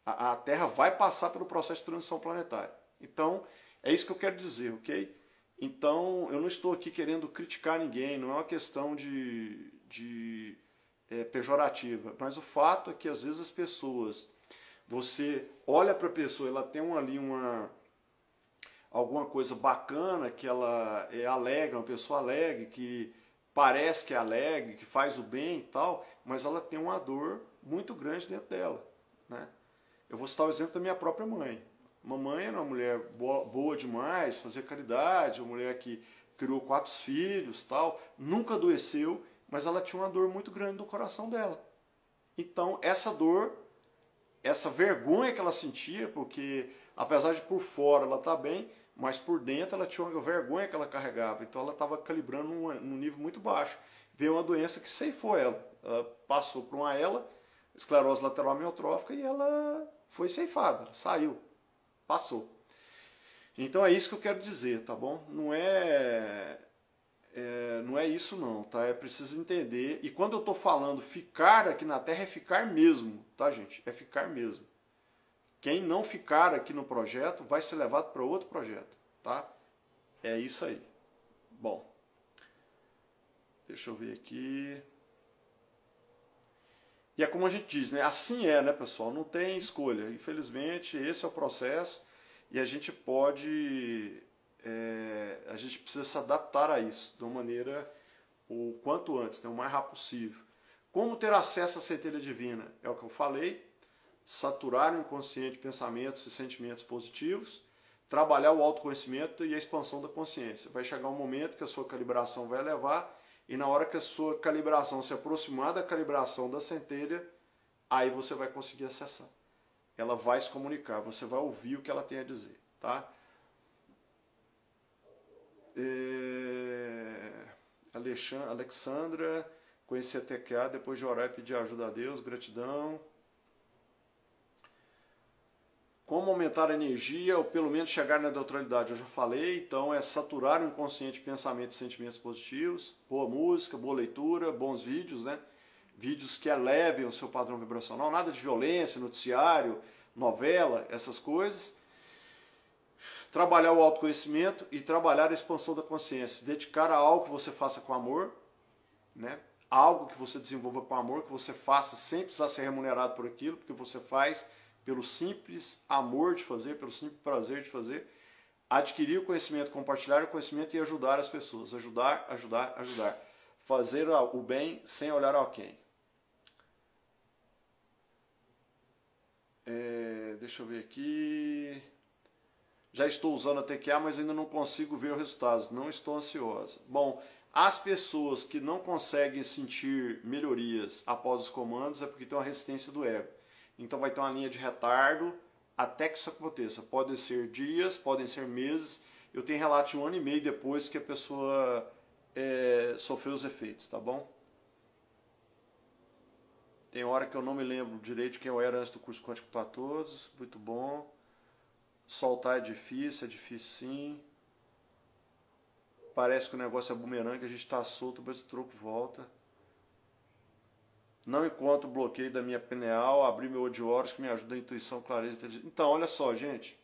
A Terra vai passar pelo processo de transição planetária. Então, é isso que eu quero dizer, ok? Então, eu não estou aqui querendo criticar ninguém, não é uma questão pejorativa, mas o fato é que às vezes as pessoas, você olha para a pessoa, ela tem alguma coisa bacana, que ela é alegre, uma pessoa alegre, que parece que é alegre, que faz o bem e tal, mas ela tem uma dor muito grande dentro dela, né? Eu vou citar o exemplo da minha própria mãe. Mamãe era uma mulher boa demais, fazia caridade, uma mulher que criou 4 filhos, tal, nunca adoeceu, mas ela tinha uma dor muito grande no coração dela. Então, essa dor, essa vergonha que ela sentia, porque apesar de por fora ela estar bem, mas por dentro ela tinha uma vergonha que ela carregava. Então, ela estava calibrando num nível muito baixo. Veio uma doença que ceifou ela. Ela passou por uma esclerose lateral amiotrófica, e ela foi ceifada, saiu, passou. Então é isso que eu quero dizer, tá bom? Não é isso não, tá? É preciso entender. E quando eu estou falando ficar aqui na Terra, é ficar mesmo, tá, gente? É ficar mesmo. Quem não ficar aqui no projeto vai ser levado para outro projeto, tá? É isso aí. Bom, deixa eu ver aqui. E é como a gente diz, né? Assim é, né, pessoal? Não tem escolha. Infelizmente, esse é o processo e a gente a gente precisa se adaptar a isso de uma maneira o quanto antes, né? O mais rápido possível. Como ter acesso à centelha divina? É o que eu falei. Saturar o inconsciente de pensamentos e sentimentos positivos, trabalhar o autoconhecimento e a expansão da consciência. Vai chegar um momento que a sua calibração vai elevar, e na hora que a sua calibração se aproximar da calibração da centelha, aí você vai conseguir acessar. Ela vai se comunicar, você vai ouvir o que ela tem a dizer, tá? Alexandra, conheci a TQA depois de orar e pedir ajuda a Deus, gratidão. Como aumentar a energia ou pelo menos chegar na neutralidade? Eu já falei, então é saturar o inconsciente de pensamentos e sentimentos positivos, boa música, boa leitura, bons vídeos, né? Vídeos que elevem o seu padrão vibracional, nada de violência, noticiário, novela, essas coisas. Trabalhar o autoconhecimento e trabalhar a expansão da consciência. Dedicar a algo que você faça com amor, né? Algo que você desenvolva com amor, que você faça sem precisar ser remunerado por aquilo, porque você faz pelo simples amor de fazer, pelo simples prazer de fazer, adquirir o conhecimento, compartilhar o conhecimento e ajudar as pessoas. Ajudar, ajudar, ajudar. fazer o bem sem olhar a quem. Deixa eu ver aqui. Já estou usando a TQA, mas ainda não consigo ver os resultados. Não estou ansiosa. Bom, as pessoas que não conseguem sentir melhorias após os comandos é porque tem uma resistência do ego. Então vai ter uma linha de retardo até que isso aconteça. Podem ser dias, podem ser meses. Eu tenho relato de 1 ano e meio depois que a pessoa sofreu os efeitos, tá bom? Tem hora que eu não me lembro direito de quem eu era antes do curso Quântico para Todos. Muito bom. Soltar é difícil sim. Parece que o negócio é bumerangue, a gente está solto, mas o troco volta. Não encontro o bloqueio da minha pineal, abri meu odioros que me ajuda a intuição, clareza e inteligência. Então, olha só, gente.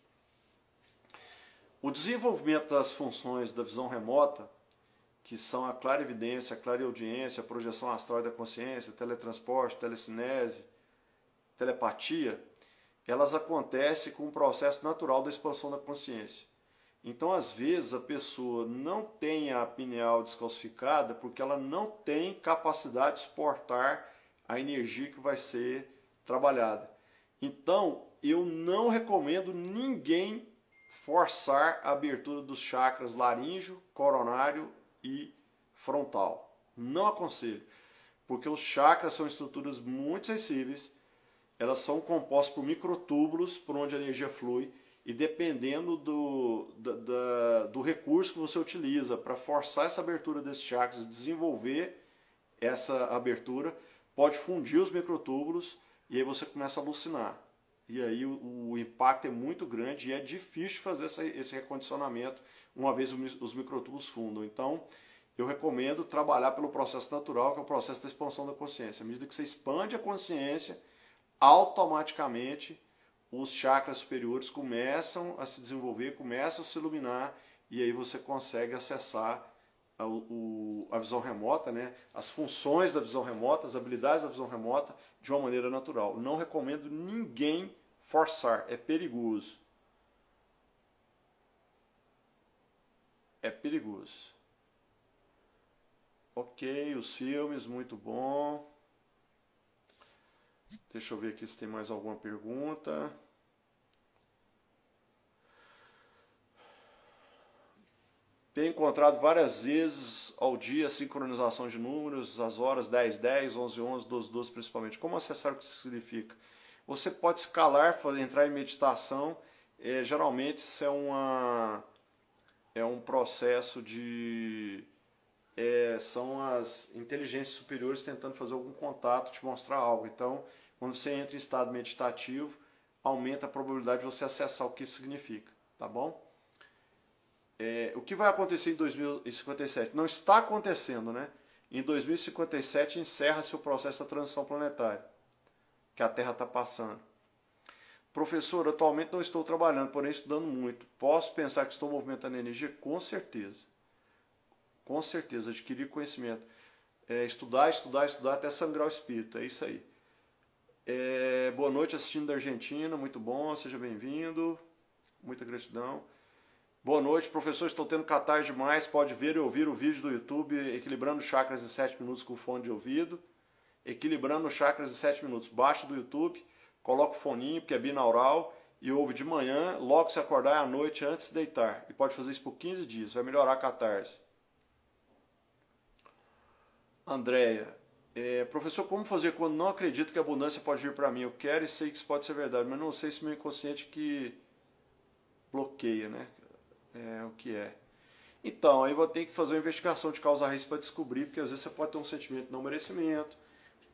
O desenvolvimento das funções da visão remota, que são a clarividência, a clareaudiência, a projeção astral da consciência, teletransporte, telecinese, telepatia, elas acontecem com um processo natural da expansão da consciência. Então, às vezes, a pessoa não tem a pineal descalcificada porque ela não tem capacidade de suportar a energia que vai ser trabalhada. Então, eu não recomendo ninguém forçar a abertura dos chakras laríngeo, coronário e frontal. Não aconselho, porque os chakras são estruturas muito sensíveis, elas são compostas por microtúbulos por onde a energia flui, e dependendo do recurso que você utiliza para forçar essa abertura desses chakras, desenvolver essa abertura, pode fundir os microtúbulos e aí você começa a alucinar. E aí o impacto é muito grande e é difícil fazer esse recondicionamento uma vez os microtúbulos fundam. Então, eu recomendo trabalhar pelo processo natural, que é o processo da expansão da consciência. À medida que você expande a consciência, automaticamente os chakras superiores começam a se desenvolver, começam a se iluminar, e aí você consegue acessar a visão remota, né? As funções da visão remota, as habilidades da visão remota, de uma maneira natural. Não recomendo ninguém forçar, é perigoso. É perigoso. Ok, os filmes, muito bom. Deixa eu ver aqui se tem mais alguma pergunta. Tenho encontrado várias vezes ao dia a sincronização de números, as horas 10, 10, 11, 11, 12, 12 principalmente. Como acessar o que isso significa? Você pode escalar, entrar em meditação. Geralmente isso é um processo de... são as inteligências superiores tentando fazer algum contato, te mostrar algo. Então, quando você entra em estado meditativo, aumenta a probabilidade de você acessar o que isso significa, tá bom? O que vai acontecer em 2057? Não está acontecendo, né? Em 2057 encerra-se o processo da transição planetária, que a Terra está passando. Professor, atualmente não estou trabalhando, porém estudando muito. Posso pensar que estou movimentando energia? Com certeza. Com certeza, adquirir conhecimento. Estudar até sangrar o espírito, é isso aí. Boa noite, assistindo da Argentina, muito bom, seja bem-vindo, muita gratidão. Boa noite, professor, estou tendo catarse demais, pode ver e ouvir o vídeo do YouTube, Equilibrando Chakras em 7 minutos com fone de ouvido. Equilibrando Chakras em 7 minutos, baixa do YouTube, coloca o foninho, porque é binaural, e ouve de manhã, logo se acordar e à noite antes de deitar. E pode fazer isso por 15 dias, vai melhorar a catarse. Andréia, professor, como fazer quando não acredito que a abundância pode vir para mim? Eu quero e sei que isso pode ser verdade, mas não sei se meu inconsciente que bloqueia, né? O que é. Então, aí vou ter que fazer uma investigação de causa-raiz para descobrir, porque às vezes você pode ter um sentimento de não merecimento,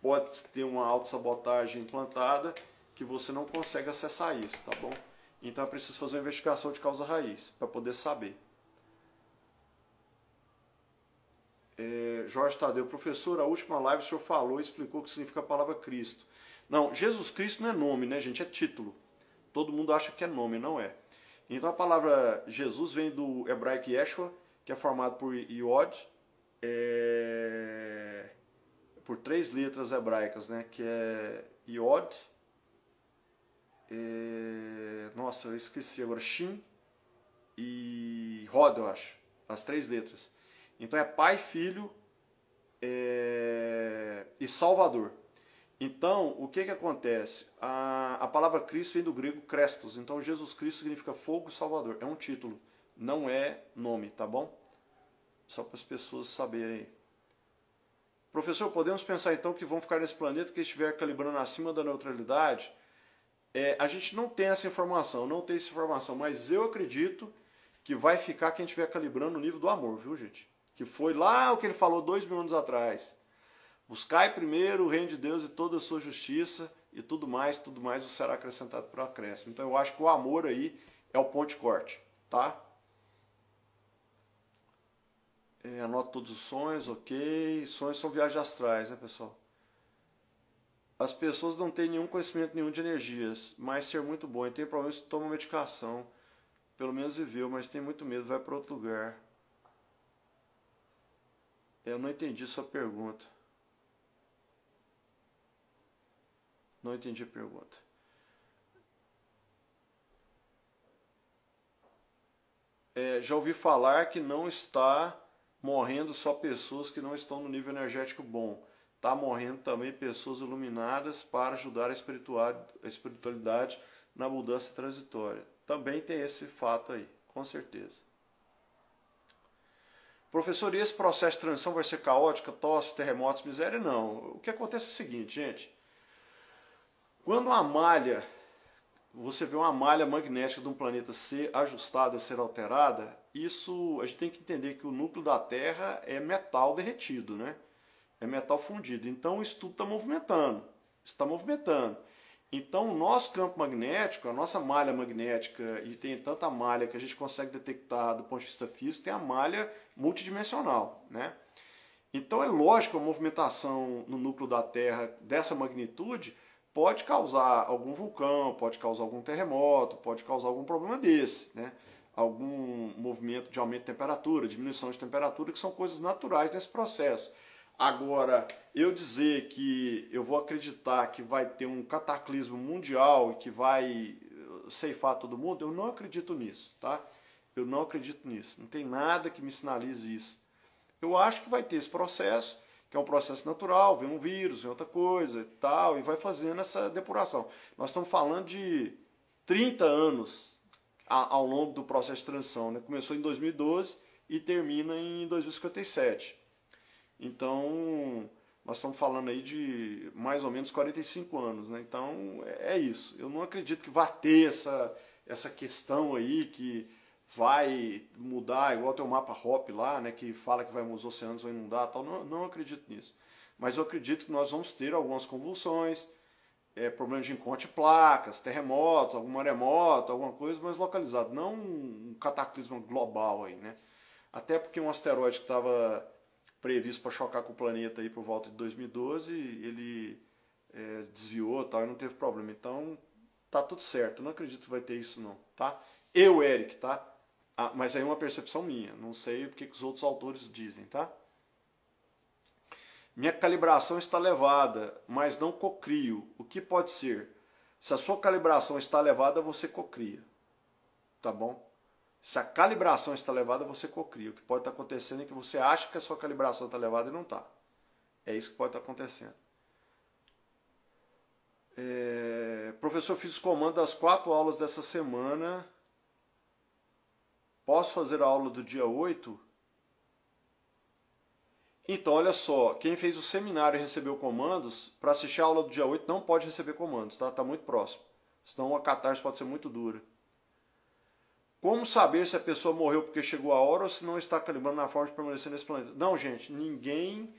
pode ter uma autossabotagem implantada que você não consegue acessar isso, tá bom? Então é preciso fazer uma investigação de causa-raiz para poder saber. Jorge Tadeu, professor, a última live o senhor falou e explicou o que significa a palavra Cristo. Não, Jesus Cristo não é nome, né, gente? É título. Todo mundo acha que é nome, não é. Então a palavra Jesus vem do hebraico Yeshua, que é formado por Yod, por 3 letras hebraicas, né? Que é Yod, nossa, eu esqueci agora, Shin e Rod, eu acho. As 3 letras. Então é Pai, Filho e Salvador. Então, o que acontece? A palavra Cristo vem do grego Christos, então Jesus Cristo significa fogo salvador, é um título, não é nome, tá bom? Só para as pessoas saberem. Professor, podemos pensar então que vão ficar nesse planeta que estiver calibrando acima da neutralidade? A gente não tem essa informação, mas eu acredito que vai ficar quem estiver calibrando o nível do amor, viu, gente? Que foi lá o que ele falou 2000 anos atrás. Buscai primeiro o reino de Deus e toda a sua justiça, e tudo mais vos será acrescentado por acréscimo. Então eu acho que o amor aí é o ponto de corte, tá? Anoto todos os sonhos, ok. Sonhos são viagens astrais, né, pessoal? As pessoas não têm nenhum conhecimento nenhum de energias, mas ser muito bom. E tem problemas que tomam medicação. Pelo menos viveu, mas tem muito medo, vai para outro lugar. Eu não entendi sua pergunta. Não entendi a pergunta. Já ouvi falar que não está morrendo só pessoas que não estão no nível energético bom. Está morrendo também pessoas iluminadas para ajudar a espiritualidade na mudança transitória. Também tem esse fato aí, com certeza. Professor, e esse processo de transição vai ser caótico, tosse, terremotos, miséria? Não. O que acontece é o seguinte, gente. Quando a malha, você vê uma malha magnética de um planeta ser ajustada, ser alterada, isso a gente tem que entender que o núcleo da Terra é metal derretido, né? É metal fundido. Então isso tudo está movimentando. Está movimentando. Então o nosso campo magnético, a nossa malha magnética, e tem tanta malha que a gente consegue detectar do ponto de vista físico, tem a malha multidimensional, né? Então é lógico que a movimentação no núcleo da Terra dessa magnitude pode causar algum vulcão, pode causar algum terremoto, pode causar algum problema desse, né? Algum movimento de aumento de temperatura, diminuição de temperatura, que são coisas naturais nesse processo. Agora, eu dizer que eu vou acreditar que vai ter um cataclismo mundial e que vai ceifar todo mundo, eu não acredito nisso, tá? Eu não acredito nisso. Não tem nada que me sinalize isso. Eu acho que vai ter esse processo, que é um processo natural, vem um vírus, vem outra coisa e tal, e vai fazendo essa depuração. Nós estamos falando de 30 anos ao longo do processo de transição, né? Começou em 2012 e termina em 2057. Então, nós estamos falando aí de mais ou menos 45 anos, né? Então, é isso. Eu não acredito que vá ter essa questão aí que vai mudar, igual tem o mapa HOP lá, né, que fala que os oceanos vão inundar, tal. Não acredito nisso. Mas eu acredito que nós vamos ter algumas convulsões, problemas de encontro de placas, terremoto, algum maremoto, alguma coisa mais localizada. Não um cataclismo global aí, né? Até porque um asteroide que estava previsto para chocar com o planeta aí por volta de 2012, ele desviou, tal, e não teve problema. Então, tá tudo certo. Eu não acredito que vai ter isso não, tá? Eric, tá? Mas aí é uma percepção minha, não sei o que os outros autores dizem, tá? Minha calibração está elevada, mas não cocrio. O que pode ser? Se a sua calibração está elevada, você cocria, tá bom? Se a calibração está elevada, você cocria. O que pode estar acontecendo é que você acha que a sua calibração está elevada e não está. É isso que pode estar acontecendo. Professor, fiz os comandos das 4 aulas dessa semana. Posso fazer a aula do dia 8? Então, olha só, quem fez o seminário e recebeu comandos, para assistir a aula do dia 8 não pode receber comandos, tá? Está muito próximo. Senão a catarse pode ser muito dura. Como saber se a pessoa morreu porque chegou a hora ou se não está calibrando na forma de permanecer nesse planeta? Não, gente, ninguém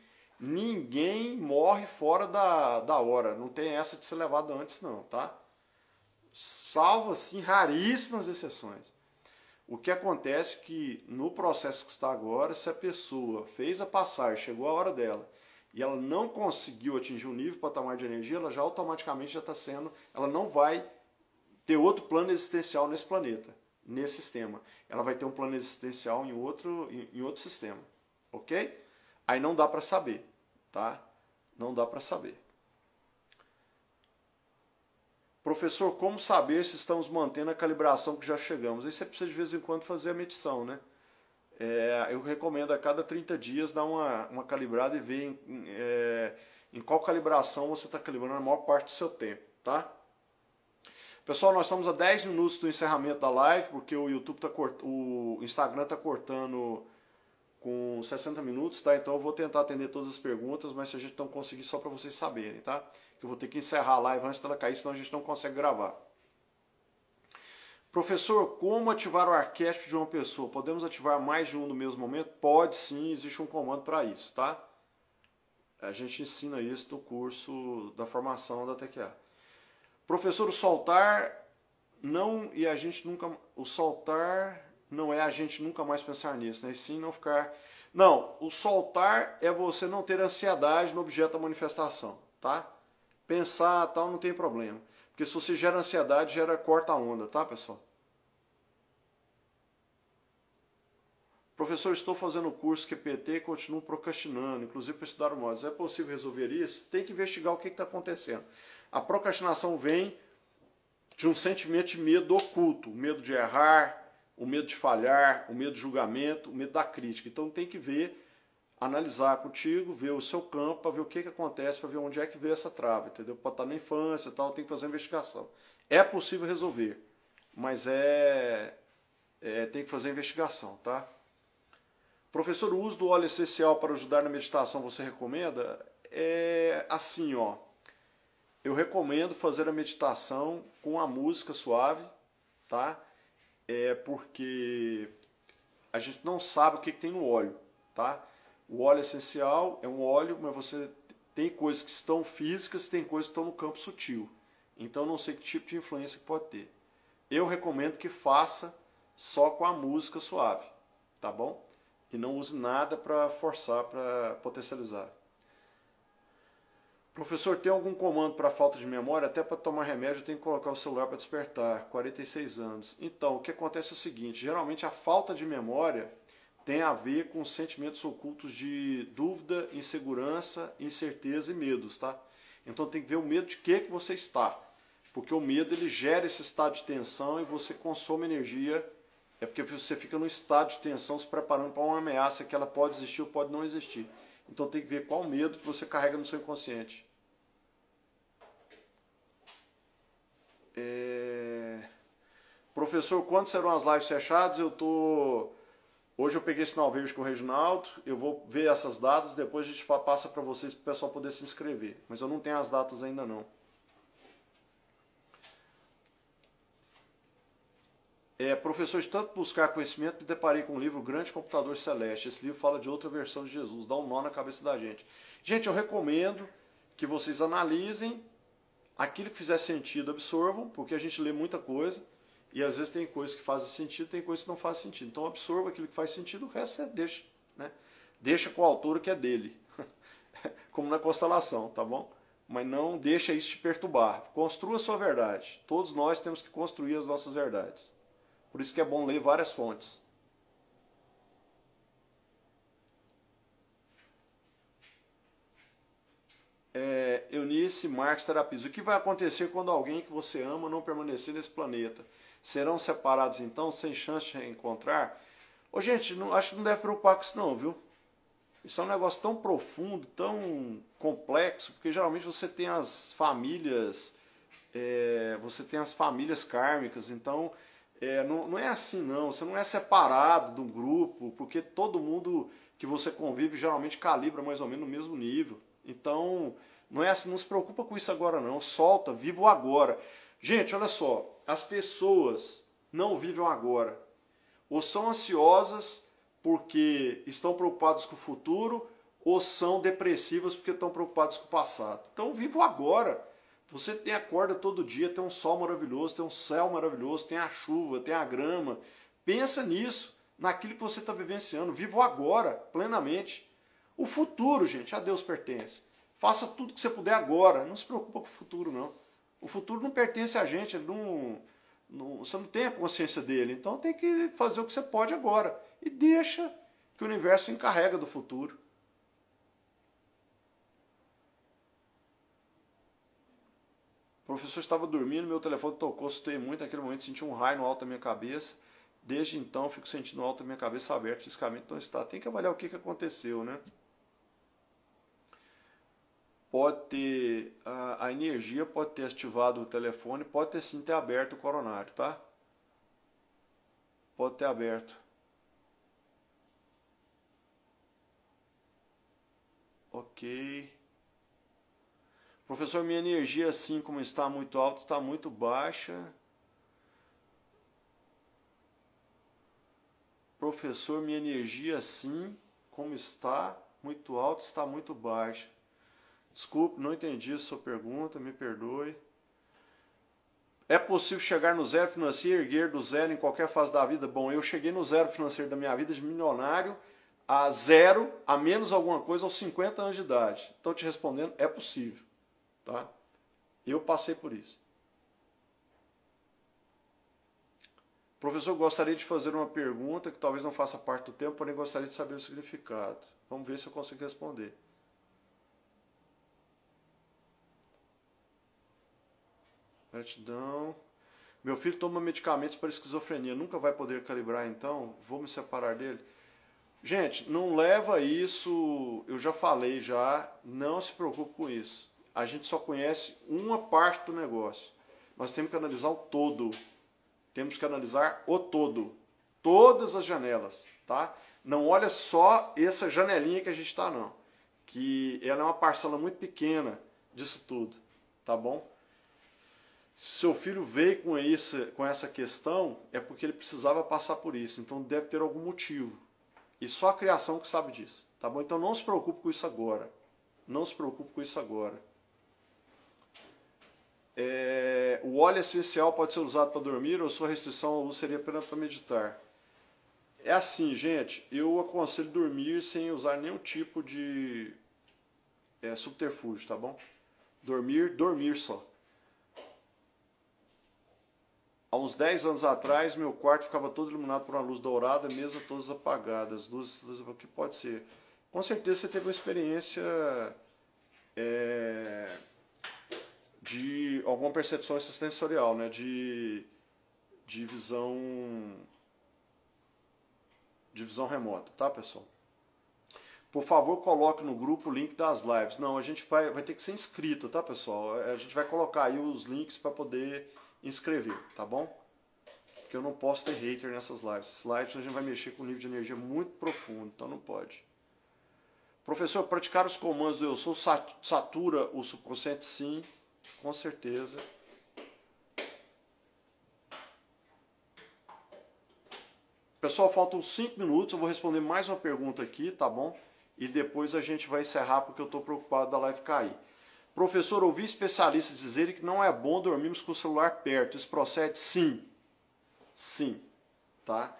morre fora da hora. Não tem essa de ser levado antes não, tá? Salvo, assim, raríssimas exceções. O que acontece é que no processo que está agora, se a pessoa fez a passagem, chegou a hora dela, e ela não conseguiu atingir um nível patamar de energia, ela já automaticamente já está sendo, ela não vai ter outro plano existencial nesse planeta, nesse sistema. Ela vai ter um plano existencial em outro sistema, ok? Aí não dá para saber, tá? Não dá para saber. Professor, como saber se estamos mantendo a calibração que já chegamos? Aí você precisa de vez em quando fazer a medição, né? Eu recomendo a cada 30 dias dar uma calibrada e ver em qual calibração você está calibrando a maior parte do seu tempo, tá? Pessoal, nós estamos a 10 minutos do encerramento da live, porque o YouTube o Instagram está cortando com 60 minutos, tá? Então eu vou tentar atender todas as perguntas, mas se a gente não conseguir, só para vocês saberem, tá? Que eu vou ter que encerrar a live antes dela cair, senão a gente não consegue gravar. Professor, como ativar o arquétipo de uma pessoa? Podemos ativar mais de um no mesmo momento? Pode sim, existe um comando para isso, tá? A gente ensina isso no curso da formação da TQA. Professor, o soltar não e a gente nunca, o soltar não é a gente nunca mais pensar nisso, né? E sim não ficar. Não, o soltar é você não ter ansiedade no objeto da manifestação, tá? Pensar tal não tem problema. Porque se você gera ansiedade, corta a onda, tá, pessoal? Professor, estou fazendo o curso QPT e continuo procrastinando, inclusive para estudar o módulo. É possível resolver isso? Tem que investigar o que está acontecendo. A procrastinação vem de um sentimento de medo oculto, o medo de errar, o medo de falhar, o medo de julgamento, o medo da crítica. Então tem que ver, analisar contigo, ver o seu campo, para ver o que acontece, para ver onde é que veio essa trava, entendeu? Pode estar na infância e tal, tem que fazer uma investigação. É possível resolver, mas tem que fazer a investigação, tá? Professor, o uso do óleo essencial para ajudar na meditação você recomenda? É assim, ó. Eu recomendo fazer a meditação com a música suave, tá? Porque a gente não sabe o que tem no óleo, tá? O óleo essencial é um óleo, mas você tem coisas que estão físicas, tem coisas que estão no campo sutil. Então não sei que tipo de influência que pode ter. Eu recomendo que faça só com a música suave, tá bom? E não use nada para forçar, para potencializar. Professor, tem algum comando para falta de memória? Até para tomar remédio eu tenho que colocar o celular para despertar. 46 anos. Então, o que acontece é o seguinte, geralmente a falta de memória tem a ver com sentimentos ocultos de dúvida, insegurança, incerteza e medos, tá? Então tem que ver o medo de que você está. Porque o medo ele gera esse estado de tensão e você consome energia. É porque você fica num estado de tensão se preparando para uma ameaça que ela pode existir ou pode não existir. Então tem que ver qual medo que você carrega no seu inconsciente. Professor, quando serão as lives fechadas? Hoje eu peguei sinal verde com o Reginaldo, eu vou ver essas datas, depois a gente passa para vocês, para o pessoal poder se inscrever. Mas eu não tenho as datas ainda não. Professor, de tanto buscar conhecimento, me deparei com um livro, O Grande Computador Celeste. Esse livro fala de outra versão de Jesus, dá um nó na cabeça da gente. Gente, eu recomendo que vocês analisem aquilo que fizer sentido, absorvam, porque a gente lê muita coisa, e às vezes tem coisas que fazem sentido, tem coisas que não fazem sentido. Então absorva aquilo que faz sentido, o resto você deixa, né? Deixa com o autor que é dele, como na constelação, tá bom? Mas não deixa isso te perturbar. Construa a sua verdade. Todos nós temos que construir as nossas verdades. Por isso que é bom ler várias fontes. Eunice Marques Terapias. O que vai acontecer quando alguém que você ama não permanecer nesse planeta? Serão separados então, sem chance de reencontrar? Gente, acho que não deve preocupar com isso não, viu? Isso é um negócio tão profundo, tão complexo, porque geralmente você tem as famílias, kármicas, então não é assim não, você não é separado de um grupo, porque todo mundo que você convive geralmente calibra mais ou menos no mesmo nível. Então, não é assim, não se preocupa com isso agora não, solta, viva o agora. Gente, olha só, as pessoas não vivem o agora, ou são ansiosas porque estão preocupadas com o futuro, ou são depressivas porque estão preocupadas com o passado. Então, viva o agora. Você acorda todo dia, tem um sol maravilhoso, tem um céu maravilhoso, tem a chuva, tem a grama. Pensa nisso, naquilo que você está vivenciando. Viva o agora, plenamente. O futuro, gente, a Deus pertence. Faça tudo que você puder agora. Não se preocupa com o futuro, não. O futuro não pertence a gente. Você não tem a consciência dele. Então tem que fazer o que você pode agora. E deixa que o universo se encarrega do futuro. O professor estava dormindo, meu telefone tocou, assustei muito naquele momento, senti um raio no alto da minha cabeça. Desde então, fico sentindo alto a minha cabeça aberta, fisicamente não está. Tem que avaliar o que aconteceu, né? Pode ter, a energia pode ter ativado o telefone, pode ter sim ter aberto o coronário, tá? Pode ter aberto. Ok. Professor, minha energia assim como está muito alta, está muito baixa. Professor, minha energia assim como está muito alta, está muito baixa. Desculpe, não entendi a sua pergunta, me perdoe. É possível chegar no zero financeiro e erguer do zero em qualquer fase da vida? Bom, eu cheguei no zero financeiro da minha vida de milionário a zero, a menos alguma coisa, aos 50 anos de idade. Estou te respondendo, é possível. Tá? Eu passei por isso. Professor, gostaria de fazer uma pergunta que talvez não faça parte do tempo, porém gostaria de saber o significado. Vamos ver se eu consigo responder. Gratidão. Meu filho toma medicamentos para esquizofrenia. Nunca vai poder calibrar, então? Vou me separar dele? Gente, não leva isso... Eu já falei já. Não se preocupe com isso. A gente só conhece uma parte do negócio. Nós temos que analisar o todo. Temos que analisar o todo. Todas as janelas, tá? Não olha só essa janelinha que a gente está, não. Que ela é uma parcela muito pequena disso tudo, tá bom? Seu filho veio com essa questão, é porque ele precisava passar por isso. Então deve ter algum motivo. E só a criação que sabe disso, tá bom? Então não se preocupe com isso agora. Não se preocupe com isso agora. O óleo essencial pode ser usado para dormir ou sua restrição ao uso seria apenas para meditar? É assim, gente, eu aconselho dormir sem usar nenhum tipo de subterfúgio, tá bom? Dormir só. Há uns 10 anos atrás, meu quarto ficava todo iluminado por uma luz dourada, mesas todas apagadas. Luzes, o que pode ser? Com certeza você teve uma experiência de alguma percepção extrasensorial, né? De visão remota, tá, pessoal? Por favor, coloque no grupo o link das lives. Não, a gente vai ter que ser inscrito, tá, pessoal? A gente vai colocar aí os links para poder inscrever, tá bom? Porque eu não posso ter hater nessas lives. Essas lives a gente vai mexer com um nível de energia muito profundo, então não pode. Professor, praticar os comandos do eu sou satura o subconsciente? Sim, com certeza. Pessoal, faltam 5 minutos, eu vou responder mais uma pergunta aqui, tá bom? E depois a gente vai encerrar porque eu estou preocupado da live cair. Professor, ouvi especialistas dizerem que não é bom dormirmos com o celular perto. Isso procede? Sim. Sim. Tá?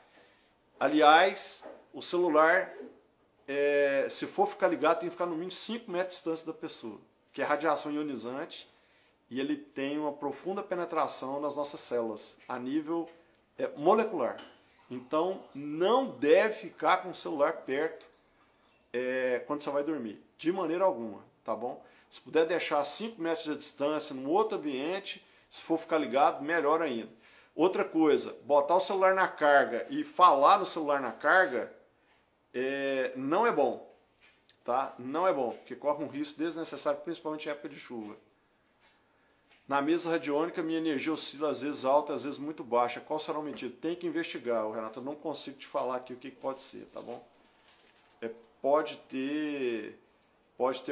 Aliás, o celular, se for ficar ligado, tem que ficar no mínimo 5 metros de distância da pessoa. Que é radiação ionizante e ele tem uma profunda penetração nas nossas células, a nível molecular. Então, não deve ficar com o celular perto quando você vai dormir. De maneira alguma, tá bom? Se puder deixar 5 metros de distância, num outro ambiente, se for ficar ligado, melhor ainda. Outra coisa, botar o celular na carga e falar no celular na carga não é bom, tá? Não é bom, porque corre um risco desnecessário, principalmente em época de chuva. Na mesa radiônica, minha energia oscila às vezes alta, às vezes muito baixa. Qual será o motivo? Tem que investigar, Renato. Eu não consigo te falar aqui o que pode ser, tá bom? Pode ter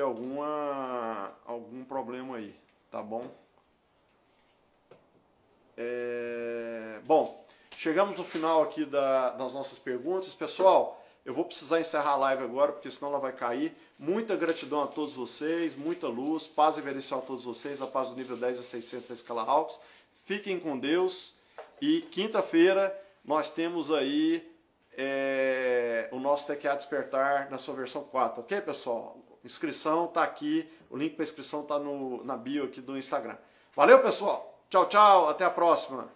algum problema aí, tá bom? Bom, chegamos no final aqui das nossas perguntas. Pessoal, eu vou precisar encerrar a live agora, porque senão ela vai cair. Muita gratidão a todos vocês, muita luz, paz reverencial a todos vocês, a paz do nível 10 a 600 da escala Hawks. Fiquem com Deus e quinta-feira nós temos aí o nosso TQA Despertar na sua versão 4, ok, pessoal? Inscrição está aqui, o link para inscrição está na bio aqui do Instagram. Valeu, pessoal! Tchau, tchau, até a próxima!